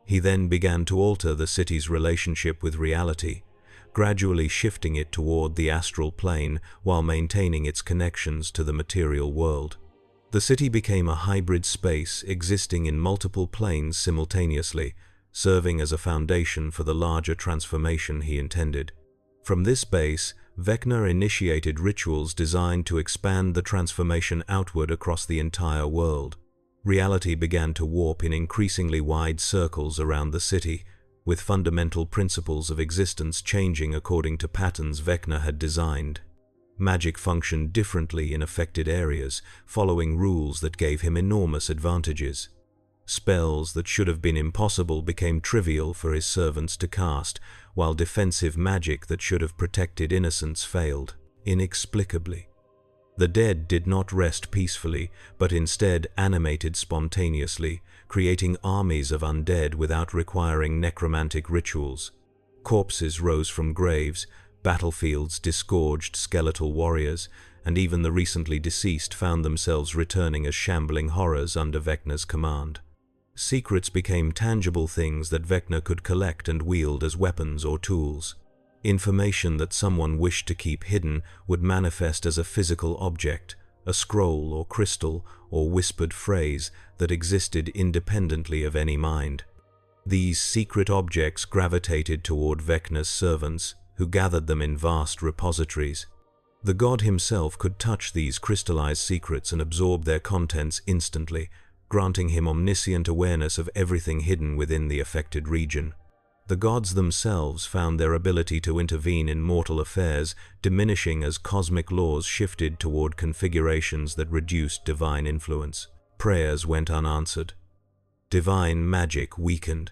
He then began to alter the city's relationship with reality, gradually shifting it toward the astral plane while maintaining its connections to the material world. The city became a hybrid space existing in multiple planes simultaneously, serving as a foundation for the larger transformation he intended. From this base, Vecna initiated rituals designed to expand the transformation outward across the entire world. Reality began to warp in increasingly wide circles around the city, with fundamental principles of existence changing according to patterns Vecna had designed. Magic functioned differently in affected areas, following rules that gave him enormous advantages. Spells that should have been impossible became trivial for his servants to cast, while defensive magic that should have protected innocents failed, inexplicably. The dead did not rest peacefully, but instead animated spontaneously, creating armies of undead without requiring necromantic rituals. Corpses rose from graves, battlefields disgorged skeletal warriors, and even the recently deceased found themselves returning as shambling horrors under Vecna's command. Secrets became tangible things that Vecna could collect and wield as weapons or tools. Information that someone wished to keep hidden would manifest as a physical object, a scroll or crystal or whispered phrase that existed independently of any mind. These secret objects gravitated toward Vecna's servants, who gathered them in vast repositories. The god himself could touch these crystallized secrets and absorb their contents instantly, granting him omniscient awareness of everything hidden within the affected region. The gods themselves found their ability to intervene in mortal affairs diminishing as cosmic laws shifted toward configurations that reduced divine influence. Prayers went unanswered. Divine magic weakened.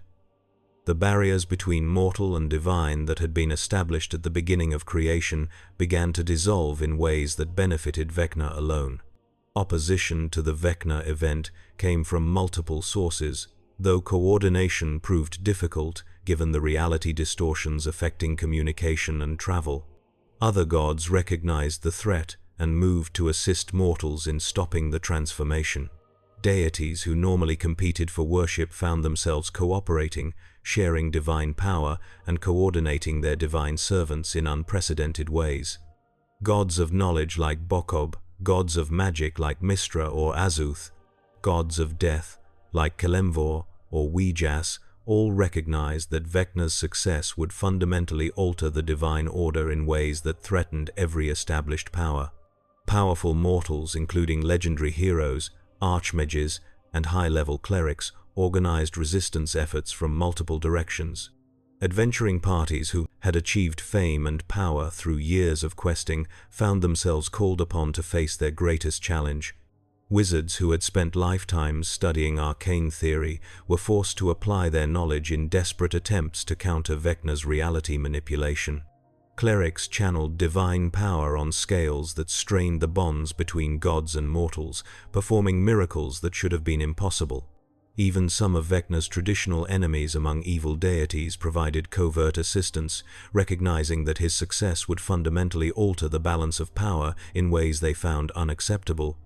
The barriers between mortal and divine that had been established at the beginning of creation began to dissolve in ways that benefited Vecna alone. Opposition to the Vecna event came from multiple sources, though coordination proved difficult given the reality distortions affecting communication and travel. Other gods recognized the threat and moved to assist mortals in stopping the transformation. Deities who normally competed for worship found themselves cooperating, sharing divine power and coordinating their divine servants in unprecedented ways. Gods of knowledge like Bokob, gods of magic like Mistra or Azuth, gods of death like Kelemvor or Ouijas, all recognized that Vecna's success would fundamentally alter the divine order in ways that threatened every established power. Powerful mortals, including legendary heroes, archmages, and high-level clerics, organized resistance efforts from multiple directions. Adventuring parties who had achieved fame and power through years of questing found themselves called upon to face their greatest challenge. Wizards who had spent lifetimes studying arcane theory were forced to apply their knowledge in desperate attempts to counter Vecna's reality manipulation. Clerics channeled divine power on scales that strained the bonds between gods and mortals, performing miracles that should have been impossible. Even some of Vecna's traditional enemies among evil deities provided covert assistance, recognizing that his success would fundamentally alter the balance of power in ways they found unacceptable.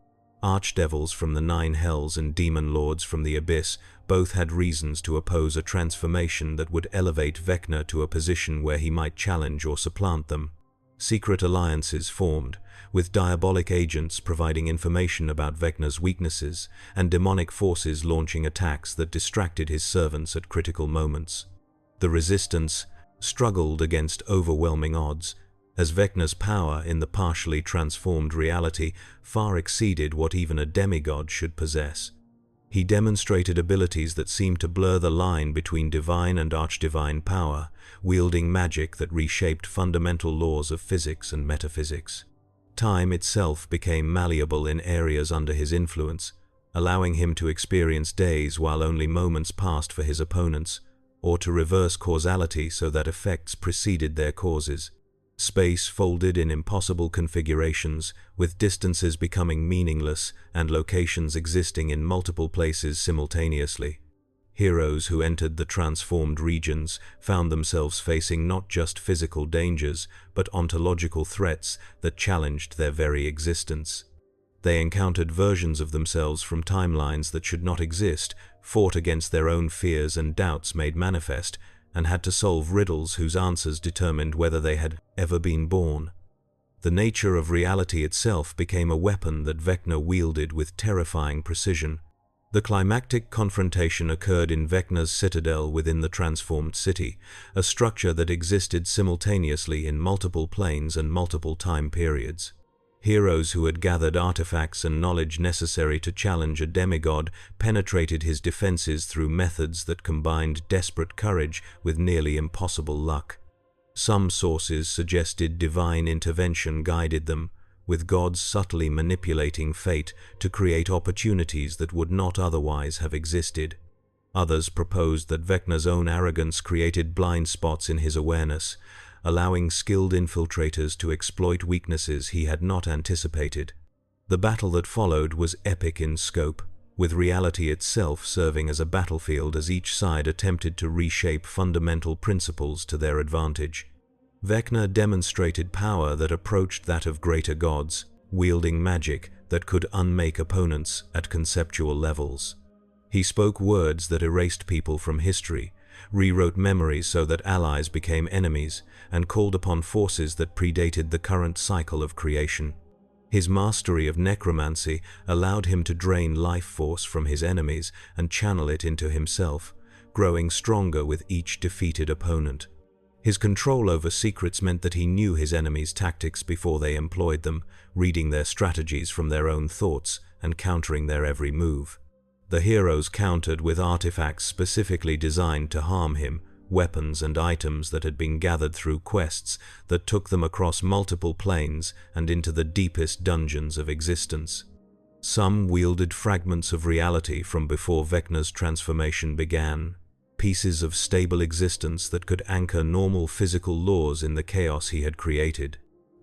Archdevils from the Nine Hells and demon lords from the Abyss both had reasons to oppose a transformation that would elevate Vecna to a position where he might challenge or supplant them. Secret alliances formed, with diabolic agents providing information about Vecna's weaknesses and demonic forces launching attacks that distracted his servants at critical moments. The resistance struggled against overwhelming odds, as Vecna's power in the partially transformed reality far exceeded what even a demigod should possess. He demonstrated abilities that seemed to blur the line between divine and archdivine power, wielding magic that reshaped fundamental laws of physics and metaphysics. Time itself became malleable in areas under his influence, allowing him to experience days while only moments passed for his opponents, or to reverse causality so that effects preceded their causes. Space folded in impossible configurations, with distances becoming meaningless and locations existing in multiple places simultaneously. Heroes who entered the transformed regions found themselves facing not just physical dangers, but ontological threats that challenged their very existence. They encountered versions of themselves from timelines that should not exist, fought against their own fears and doubts made manifest, and had to solve riddles whose answers determined whether they had ever been born. The nature of reality itself became a weapon that Vecna wielded with terrifying precision. The climactic confrontation occurred in Vecna's citadel within the transformed city, a structure that existed simultaneously in multiple planes and multiple time periods. Heroes who had gathered artifacts and knowledge necessary to challenge a demigod penetrated his defenses through methods that combined desperate courage with nearly impossible luck. Some sources suggested divine intervention guided them, with gods subtly manipulating fate to create opportunities that would not otherwise have existed. Others proposed that Vecna's own arrogance created blind spots in his awareness, allowing skilled infiltrators to exploit weaknesses he had not anticipated. The battle that followed was epic in scope, with reality itself serving as a battlefield as each side attempted to reshape fundamental principles to their advantage. Vecna demonstrated power that approached that of greater gods, wielding magic that could unmake opponents at conceptual levels. He spoke words that erased people from history, rewrote memories so that allies became enemies, and called upon forces that predated the current cycle of creation. His mastery of necromancy allowed him to drain life force from his enemies and channel it into himself, growing stronger with each defeated opponent. His control over secrets meant that he knew his enemies' tactics before they employed them, reading their strategies from their own thoughts and countering their every move. The heroes countered with artifacts specifically designed to harm him, weapons and items that had been gathered through quests that took them across multiple planes and into the deepest dungeons of existence. Some wielded fragments of reality from before Vecna's transformation began, pieces of stable existence that could anchor normal physical laws in the chaos he had created.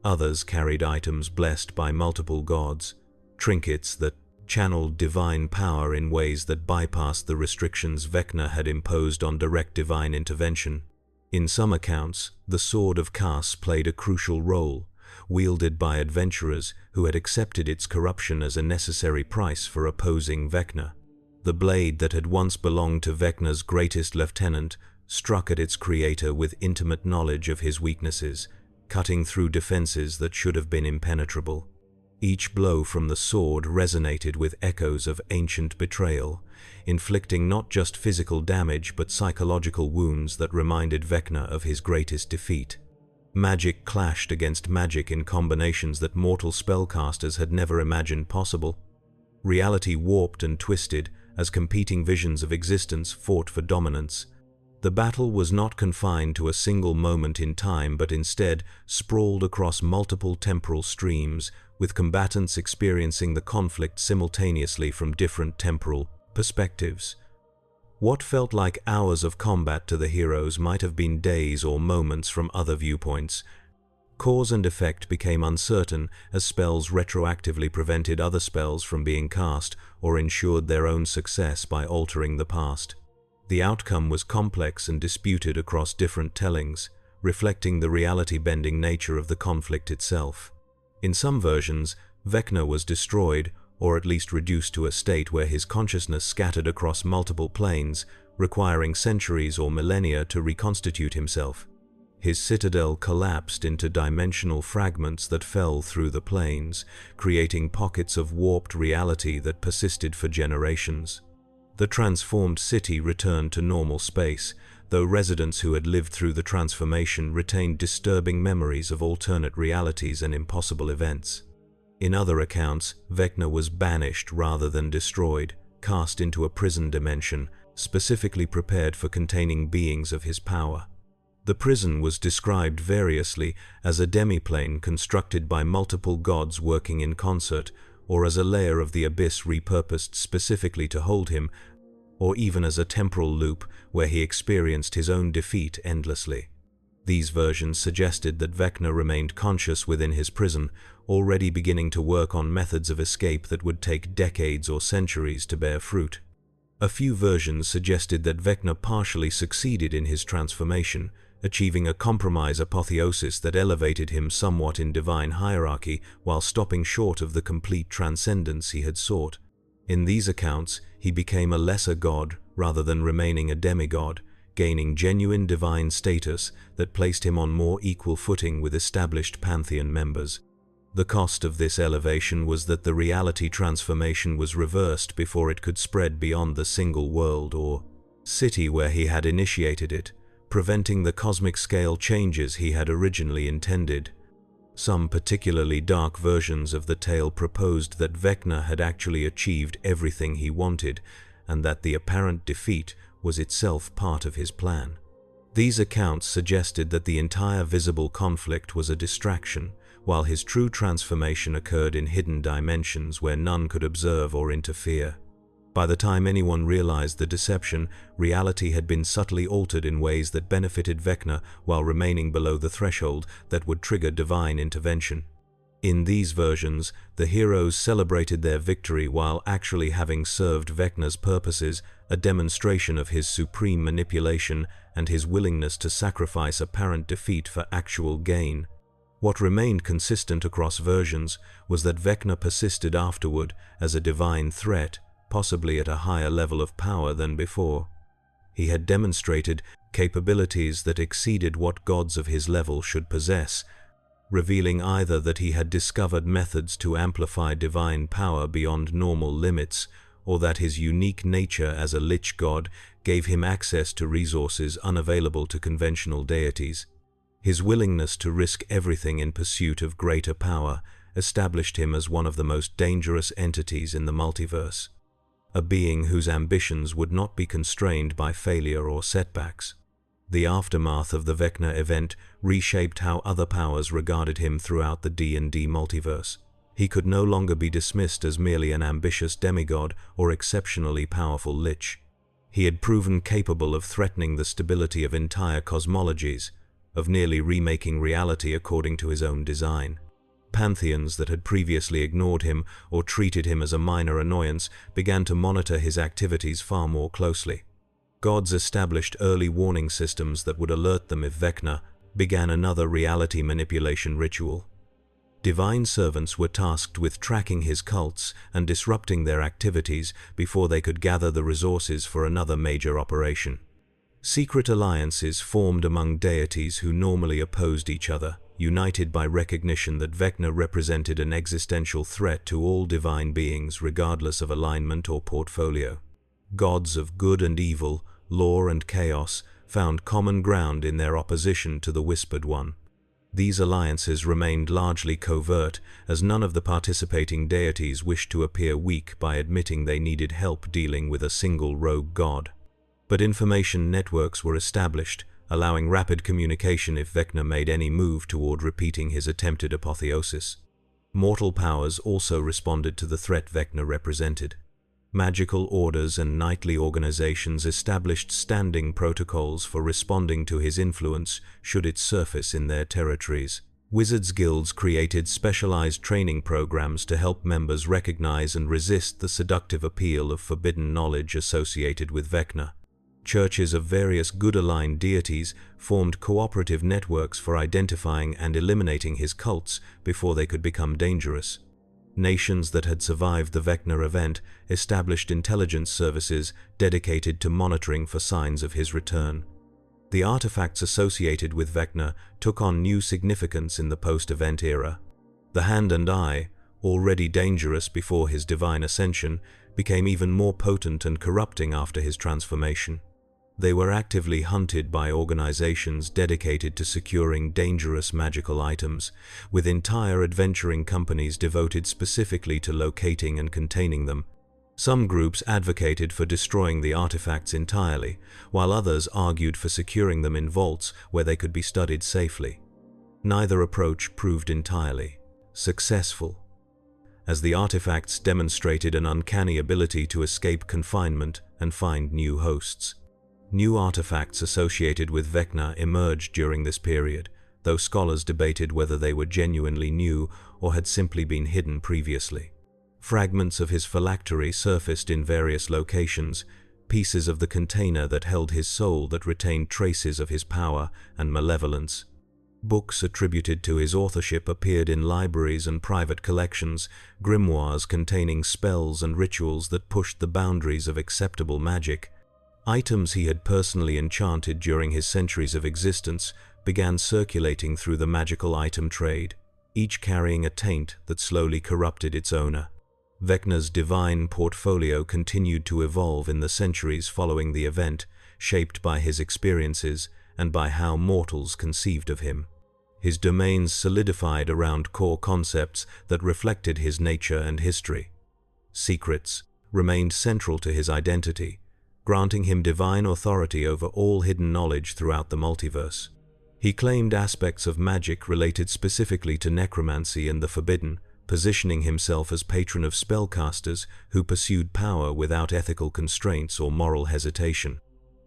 Others carried items blessed by multiple gods, trinkets that channeled divine power in ways that bypassed the restrictions Vecna had imposed on direct divine intervention. In some accounts, the Sword of Kas played a crucial role, wielded by adventurers who had accepted its corruption as a necessary price for opposing Vecna. The blade that had once belonged to Vecna's greatest lieutenant struck at its creator with intimate knowledge of his weaknesses, cutting through defenses that should have been impenetrable. Each blow from the sword resonated with echoes of ancient betrayal, inflicting not just physical damage but psychological wounds that reminded Vecna of his greatest defeat. Magic clashed against magic in combinations that mortal spellcasters had never imagined possible. Reality warped and twisted as competing visions of existence fought for dominance. The battle was not confined to a single moment in time but instead sprawled across multiple temporal streams, with combatants experiencing the conflict simultaneously from different temporal perspectives. What felt like hours of combat to the heroes might have been days or moments from other viewpoints. Cause and effect became uncertain as spells retroactively prevented other spells from being cast or ensured their own success by altering the past. The outcome was complex and disputed across different tellings, reflecting the reality-bending nature of the conflict itself. In some versions, Vecna was destroyed, or at least reduced to a state where his consciousness scattered across multiple planes, requiring centuries or millennia to reconstitute himself. His citadel collapsed into dimensional fragments that fell through the planes, creating pockets of warped reality that persisted for generations. The transformed city returned to normal space, though residents who had lived through the transformation retained disturbing memories of alternate realities and impossible events. In other accounts, Vecna was banished rather than destroyed, cast into a prison dimension, specifically prepared for containing beings of his power. The prison was described variously as a demiplane constructed by multiple gods working in concert, or as a layer of the abyss repurposed specifically to hold him, or even as a temporal loop where he experienced his own defeat endlessly. These versions suggested that Vecna remained conscious within his prison, already beginning to work on methods of escape that would take decades or centuries to bear fruit. A few versions suggested that Vecna partially succeeded in his transformation, achieving a compromise apotheosis that elevated him somewhat in divine hierarchy while stopping short of the complete transcendence he had sought. In these accounts, he became a lesser god rather than remaining a demigod, gaining genuine divine status that placed him on more equal footing with established pantheon members. The cost of this elevation was that the reality transformation was reversed before it could spread beyond the single world or city where he had initiated it, preventing the cosmic scale changes he had originally intended. Some particularly dark versions of the tale proposed that Vecna had actually achieved everything he wanted, and that the apparent defeat was itself part of his plan. These accounts suggested that the entire visible conflict was a distraction, while his true transformation occurred in hidden dimensions where none could observe or interfere. By the time anyone realized the deception, reality had been subtly altered in ways that benefited Vecna while remaining below the threshold that would trigger divine intervention. In these versions, the heroes celebrated their victory while actually having served Vecna's purposes, a demonstration of his supreme manipulation and his willingness to sacrifice apparent defeat for actual gain. What remained consistent across versions was that Vecna persisted afterward as a divine threat, possibly at a higher level of power than before. He had demonstrated capabilities that exceeded what gods of his level should possess, revealing either that he had discovered methods to amplify divine power beyond normal limits, or that his unique nature as a lich god gave him access to resources unavailable to conventional deities. His willingness to risk everything in pursuit of greater power established him as one of the most dangerous entities in the multiverse, a being whose ambitions would not be constrained by failure or setbacks. The aftermath of the Vecna event reshaped how other powers regarded him throughout the D&D multiverse. He could no longer be dismissed as merely an ambitious demigod or exceptionally powerful lich. He had proven capable of threatening the stability of entire cosmologies, of nearly remaking reality according to his own design. Pantheons that had previously ignored him or treated him as a minor annoyance began to monitor his activities far more closely. Gods established early warning systems that would alert them if Vecna began another reality manipulation ritual. Divine servants were tasked with tracking his cults and disrupting their activities before they could gather the resources for another major operation. Secret alliances formed among deities who normally opposed each other, united by recognition that Vecna represented an existential threat to all divine beings regardless of alignment or portfolio. Gods of good and evil, law and chaos, found common ground in their opposition to the Whispered One. These alliances remained largely covert, as none of the participating deities wished to appear weak by admitting they needed help dealing with a single rogue god. But information networks were established, allowing rapid communication if Vecna made any move toward repeating his attempted apotheosis. Mortal powers also responded to the threat Vecna represented. Magical orders and knightly organizations established standing protocols for responding to his influence should it surface in their territories. Wizards' guilds created specialized training programs to help members recognize and resist the seductive appeal of forbidden knowledge associated with Vecna. Churches of various good-aligned deities formed cooperative networks for identifying and eliminating his cults before they could become dangerous. Nations that had survived the Vecna event established intelligence services dedicated to monitoring for signs of his return. The artifacts associated with Vecna took on new significance in the post-event era. The Hand and Eye, already dangerous before his divine ascension, became even more potent and corrupting after his transformation. They were actively hunted by organizations dedicated to securing dangerous magical items, with entire adventuring companies devoted specifically to locating and containing them. Some groups advocated for destroying the artifacts entirely, while others argued for securing them in vaults where they could be studied safely. Neither approach proved entirely successful, as the artifacts demonstrated an uncanny ability to escape confinement and find new hosts. New artifacts associated with Vecna emerged during this period, though scholars debated whether they were genuinely new or had simply been hidden previously. Fragments of his phylactery surfaced in various locations, pieces of the container that held his soul that retained traces of his power and malevolence. Books attributed to his authorship appeared in libraries and private collections, grimoires containing spells and rituals that pushed the boundaries of acceptable magic. Items he had personally enchanted during his centuries of existence began circulating through the magical item trade, each carrying a taint that slowly corrupted its owner. Vecna's divine portfolio continued to evolve in the centuries following the event, shaped by his experiences and by how mortals conceived of him. His domains solidified around core concepts that reflected his nature and history. Secrets remained central to his identity, granting him divine authority over all hidden knowledge throughout the multiverse. He claimed aspects of magic related specifically to necromancy and the forbidden, positioning himself as patron of spellcasters who pursued power without ethical constraints or moral hesitation.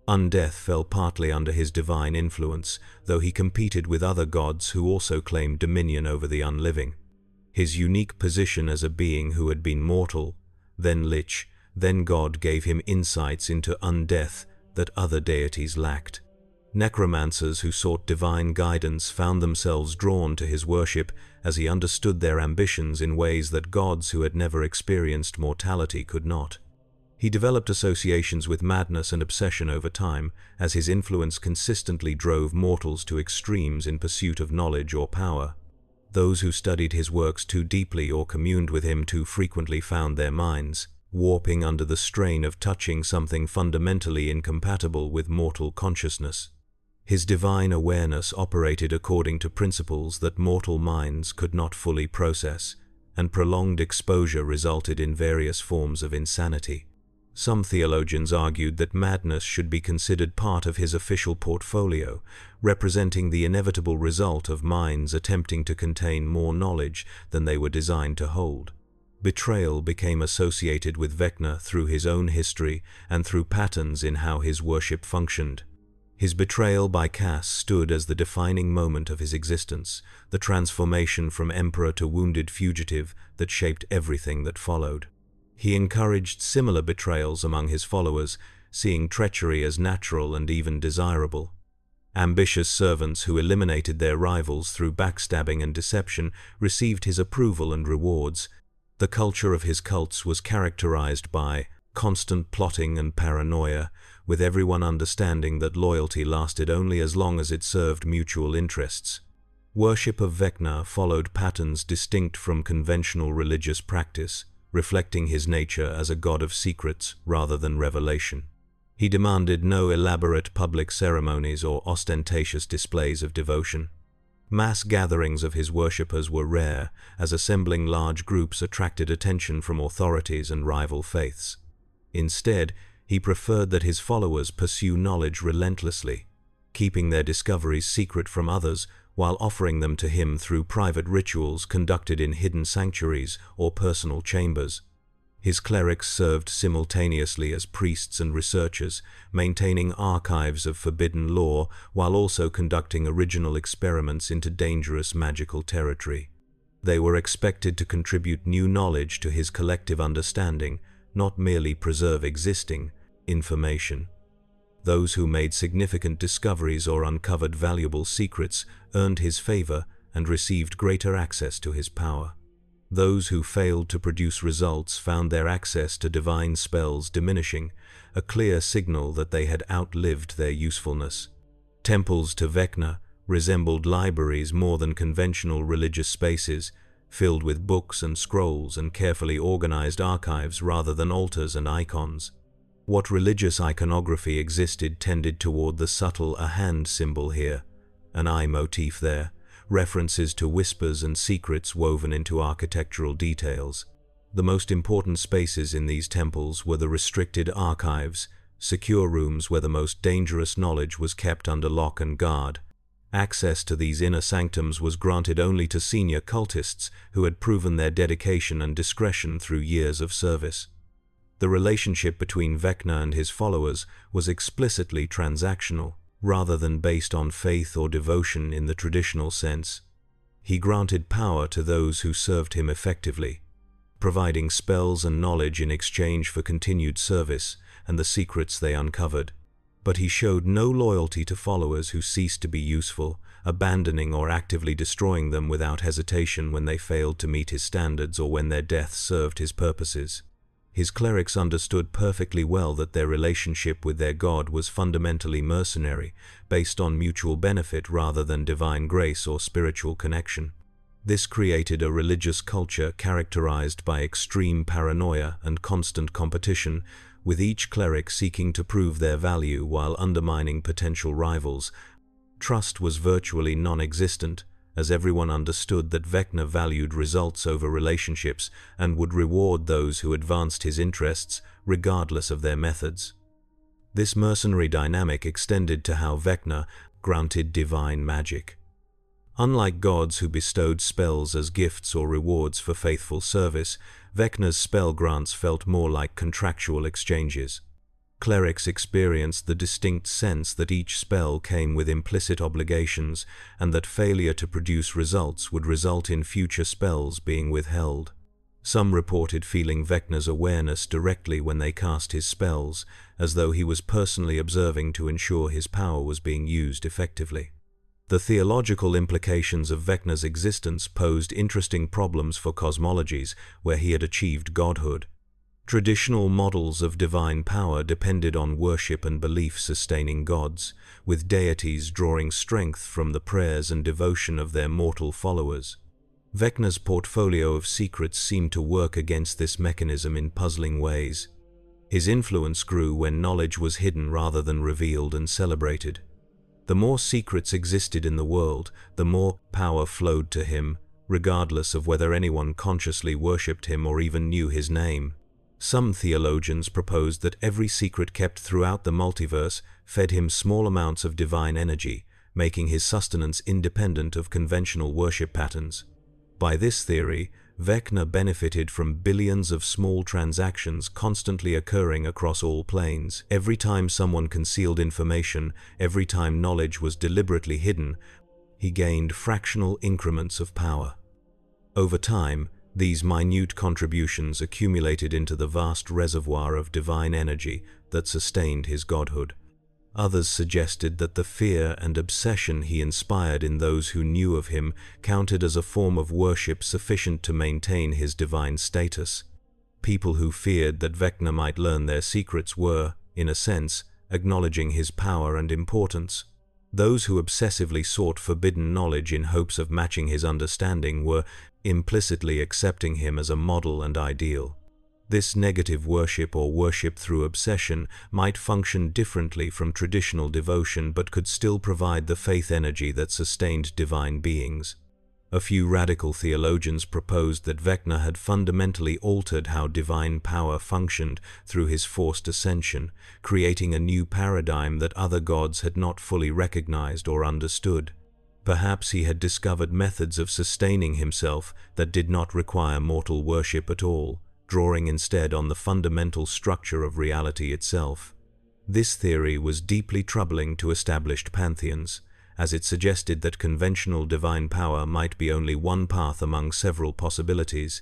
Undeath fell partly under his divine influence, though he competed with other gods who also claimed dominion over the unliving. His unique position as a being who had been mortal, then lich, then God gave him insights into undeath that other deities lacked. Necromancers who sought divine guidance found themselves drawn to his worship as he understood their ambitions in ways that gods who had never experienced mortality could not. He developed associations with madness and obsession over time, as his influence consistently drove mortals to extremes in pursuit of knowledge or power. Those who studied his works too deeply or communed with him too frequently found their minds warping under the strain of touching something fundamentally incompatible with mortal consciousness. His divine awareness operated according to principles that mortal minds could not fully process, and prolonged exposure resulted in various forms of insanity. Some theologians argued that madness should be considered part of his official portfolio, representing the inevitable result of minds attempting to contain more knowledge than they were designed to hold. Betrayal became associated with Vecna through his own history and through patterns in how his worship functioned. His betrayal by Cass stood as the defining moment of his existence, the transformation from emperor to wounded fugitive that shaped everything that followed. He encouraged similar betrayals among his followers, seeing treachery as natural and even desirable. Ambitious servants who eliminated their rivals through backstabbing and deception received his approval and rewards. The culture of his cults was characterized by constant plotting and paranoia, with everyone understanding that loyalty lasted only as long as it served mutual interests. Worship of Vecna followed patterns distinct from conventional religious practice, reflecting his nature as a god of secrets rather than revelation. He demanded no elaborate public ceremonies or ostentatious displays of devotion. Mass gatherings of his worshippers were rare, as assembling large groups attracted attention from authorities and rival faiths. Instead, he preferred that his followers pursue knowledge relentlessly, keeping their discoveries secret from others while offering them to him through private rituals conducted in hidden sanctuaries or personal chambers. His clerics served simultaneously as priests and researchers, maintaining archives of forbidden lore while also conducting original experiments into dangerous magical territory. They were expected to contribute new knowledge to his collective understanding, not merely preserve existing information. Those who made significant discoveries or uncovered valuable secrets earned his favor and received greater access to his power. Those who failed to produce results found their access to divine spells diminishing, a clear signal that they had outlived their usefulness. Temples to Vecna resembled libraries more than conventional religious spaces, filled with books and scrolls and carefully organized archives rather than altars and icons. What religious iconography existed tended toward the subtle a hand symbol here, an eye motif there, references to whispers and secrets woven into architectural details. The most important spaces in these temples were the restricted archives, secure rooms where the most dangerous knowledge was kept under lock and guard. Access to these inner sanctums was granted only to senior cultists who had proven their dedication and discretion through years of service. The relationship between Vecna and his followers was explicitly transactional, rather than based on faith or devotion in the traditional sense. He granted power to those who served him effectively, providing spells and knowledge in exchange for continued service and the secrets they uncovered. But he showed no loyalty to followers who ceased to be useful, abandoning or actively destroying them without hesitation when they failed to meet his standards or when their death served his purposes. His clerics understood perfectly well that their relationship with their god was fundamentally mercenary, based on mutual benefit rather than divine grace or spiritual connection. This created a religious culture characterized by extreme paranoia and constant competition, with each cleric seeking to prove their value while undermining potential rivals. Trust was virtually non-existent, as everyone understood that Vecna valued results over relationships and would reward those who advanced his interests, regardless of their methods. This mercenary dynamic extended to how Vecna granted divine magic. Unlike gods who bestowed spells as gifts or rewards for faithful service, Vecna's spell grants felt more like contractual exchanges. Clerics experienced the distinct sense that each spell came with implicit obligations and that failure to produce results would result in future spells being withheld. Some reported feeling Vecna's awareness directly when they cast his spells, as though he was personally observing to ensure his power was being used effectively. The theological implications of Vecna's existence posed interesting problems for cosmologies where he had achieved godhood. Traditional models of divine power depended on worship and belief sustaining gods, with deities drawing strength from the prayers and devotion of their mortal followers. Vecna's portfolio of secrets seemed to work against this mechanism in puzzling ways. His influence grew when knowledge was hidden rather than revealed and celebrated. The more secrets existed in the world, the more power flowed to him, regardless of whether anyone consciously worshipped him or even knew his name. Some theologians proposed that every secret kept throughout the multiverse fed him small amounts of divine energy, making his sustenance independent of conventional worship patterns. By this theory, Vecna benefited from billions of small transactions constantly occurring across all planes. Every time someone concealed information, every time knowledge was deliberately hidden, he gained fractional increments of power. Over time, these minute contributions accumulated into the vast reservoir of divine energy that sustained his godhood. Others suggested that the fear and obsession he inspired in those who knew of him counted as a form of worship sufficient to maintain his divine status. People who feared that Vecna might learn their secrets were, in a sense, acknowledging his power and importance. Those who obsessively sought forbidden knowledge in hopes of matching his understanding were implicitly accepting him as a model and ideal. This negative worship or worship through obsession might function differently from traditional devotion but could still provide the faith energy that sustained divine beings. A few radical theologians proposed that Vecna had fundamentally altered how divine power functioned through his forced ascension, creating a new paradigm that other gods had not fully recognized or understood. Perhaps he had discovered methods of sustaining himself that did not require mortal worship at all, drawing instead on the fundamental structure of reality itself. This theory was deeply troubling to established pantheons, as it suggested that conventional divine power might be only one path among several possibilities,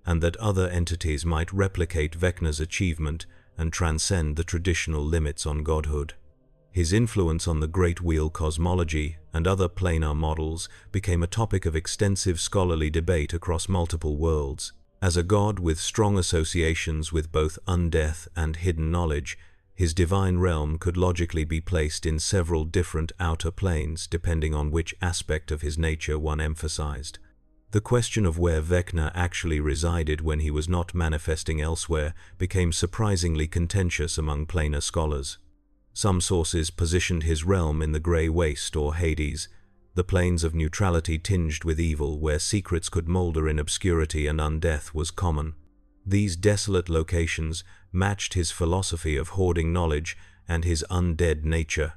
and that other entities might replicate Vecna's achievement and transcend the traditional limits on godhood. His influence on the Great Wheel cosmology and other planar models became a topic of extensive scholarly debate across multiple worlds. As a god with strong associations with both undeath and hidden knowledge, his divine realm could logically be placed in several different outer planes depending on which aspect of his nature one emphasized. The question of where Vecna actually resided when he was not manifesting elsewhere became surprisingly contentious among planar scholars. Some sources positioned his realm in the Grey Waste or Hades, the planes of neutrality tinged with evil where secrets could molder in obscurity and undeath was common. These desolate locations matched his philosophy of hoarding knowledge and his undead nature.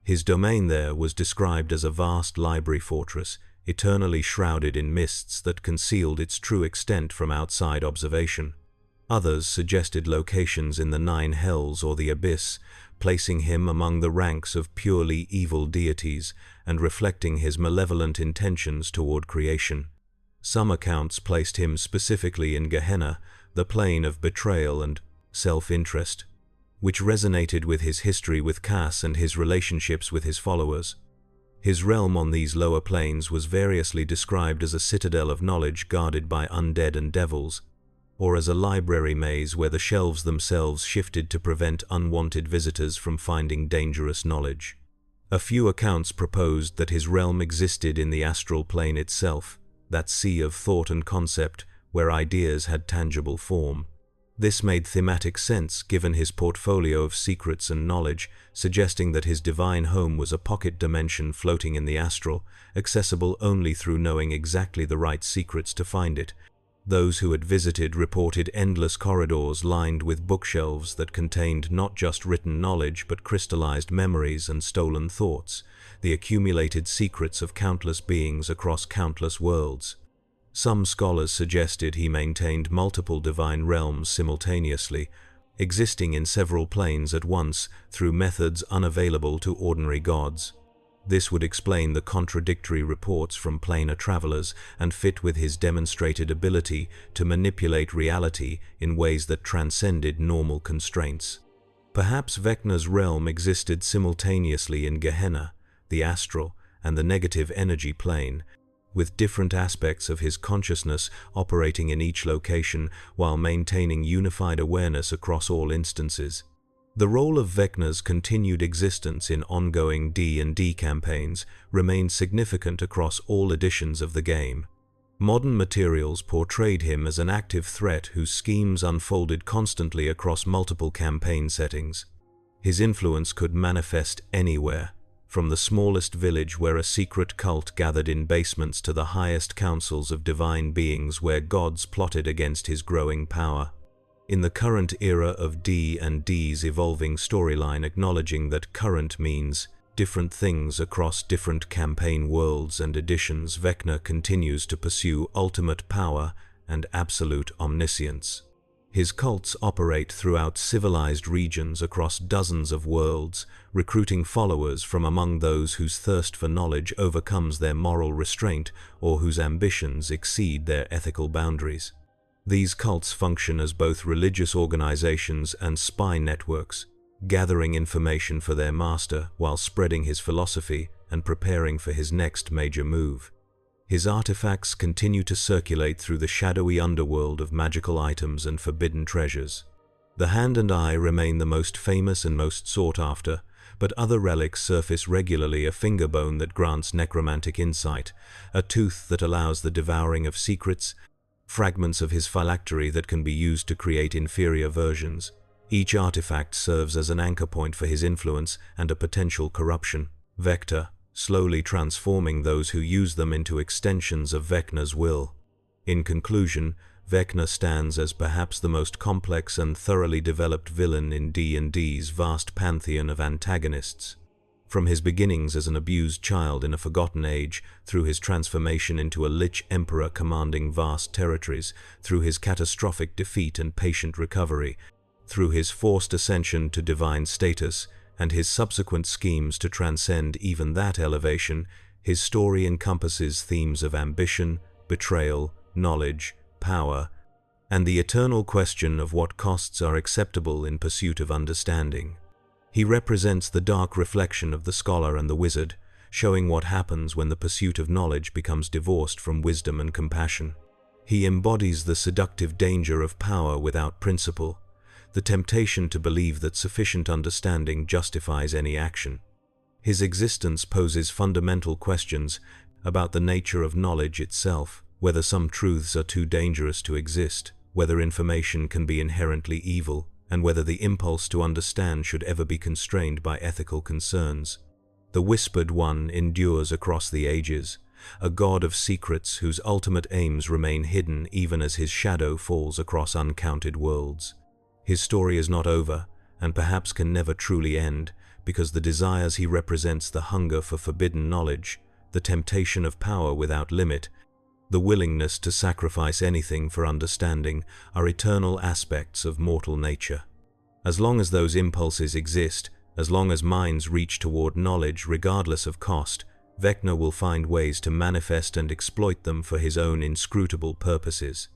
His domain there was described as a vast library fortress, eternally shrouded in mists that concealed its true extent from outside observation. Others suggested locations in the Nine Hells or the Abyss, placing him among the ranks of purely evil deities and reflecting his malevolent intentions toward creation. Some accounts placed him specifically in Gehenna, the plane of betrayal and self-interest, which resonated with his history with Cass and his relationships with his followers. His realm on these lower planes was variously described as a citadel of knowledge guarded by undead and devils, or as a library maze where the shelves themselves shifted to prevent unwanted visitors from finding dangerous knowledge. A few accounts proposed that his realm existed in the astral plane itself, that sea of thought and concept where ideas had tangible form. This made thematic sense given his portfolio of secrets and knowledge, suggesting that his divine home was a pocket dimension floating in the astral, accessible only through knowing exactly the right secrets to find it. Those who had visited reported endless corridors lined with bookshelves that contained not just written knowledge but crystallized memories and stolen thoughts, the accumulated secrets of countless beings across countless worlds. Some scholars suggested he maintained multiple divine realms simultaneously, existing in several planes at once through methods unavailable to ordinary gods. This would explain the contradictory reports from planar travelers and fit with his demonstrated ability to manipulate reality in ways that transcended normal constraints. Perhaps Vecna's realm existed simultaneously in Gehenna, the astral, and the negative energy plane, with different aspects of his consciousness operating in each location while maintaining unified awareness across all instances. The role of Vecna's continued existence in ongoing D&D campaigns remained significant across all editions of the game. Modern materials portrayed him as an active threat whose schemes unfolded constantly across multiple campaign settings. His influence could manifest anywhere, from the smallest village where a secret cult gathered in basements to the highest councils of divine beings where gods plotted against his growing power. In the current era of D&D's evolving storyline, acknowledging that current means different things across different campaign worlds and editions, Vecna continues to pursue ultimate power and absolute omniscience. His cults operate throughout civilized regions across dozens of worlds, recruiting followers from among those whose thirst for knowledge overcomes their moral restraint or whose ambitions exceed their ethical boundaries. These cults function as both religious organizations and spy networks, gathering information for their master while spreading his philosophy and preparing for his next major move. His artifacts continue to circulate through the shadowy underworld of magical items and forbidden treasures. The hand and eye remain the most famous and most sought after, but other relics surface regularly: a finger bone that grants necromantic insight, a tooth that allows the devouring of secrets, fragments of his phylactery that can be used to create inferior versions. Each artifact serves as an anchor point for his influence and a potential corruption vector, slowly transforming those who use them into extensions of Vecna's will. In conclusion, Vecna stands as perhaps the most complex and thoroughly developed villain in D&D's vast pantheon of antagonists. From his beginnings as an abused child in a forgotten age, through his transformation into a lich emperor commanding vast territories, through his catastrophic defeat and patient recovery, through his forced ascension to divine status, and his subsequent schemes to transcend even that elevation, his story encompasses themes of ambition, betrayal, knowledge, power, and the eternal question of what costs are acceptable in pursuit of understanding. He represents the dark reflection of the scholar and the wizard, showing what happens when the pursuit of knowledge becomes divorced from wisdom and compassion. He embodies the seductive danger of power without principle, the temptation to believe that sufficient understanding justifies any action. His existence poses fundamental questions about the nature of knowledge itself, whether some truths are too dangerous to exist, whether information can be inherently evil, and whether the impulse to understand should ever be constrained by ethical concerns. The Whispered One endures across the ages, a god of secrets whose ultimate aims remain hidden even as his shadow falls across uncounted worlds. His story is not over, and perhaps can never truly end, because the desires he represents, the hunger for forbidden knowledge, the temptation of power without limit, the willingness to sacrifice anything for understanding, are eternal aspects of mortal nature. As long as those impulses exist, as long as minds reach toward knowledge regardless of cost, Vecna will find ways to manifest and exploit them for his own inscrutable purposes.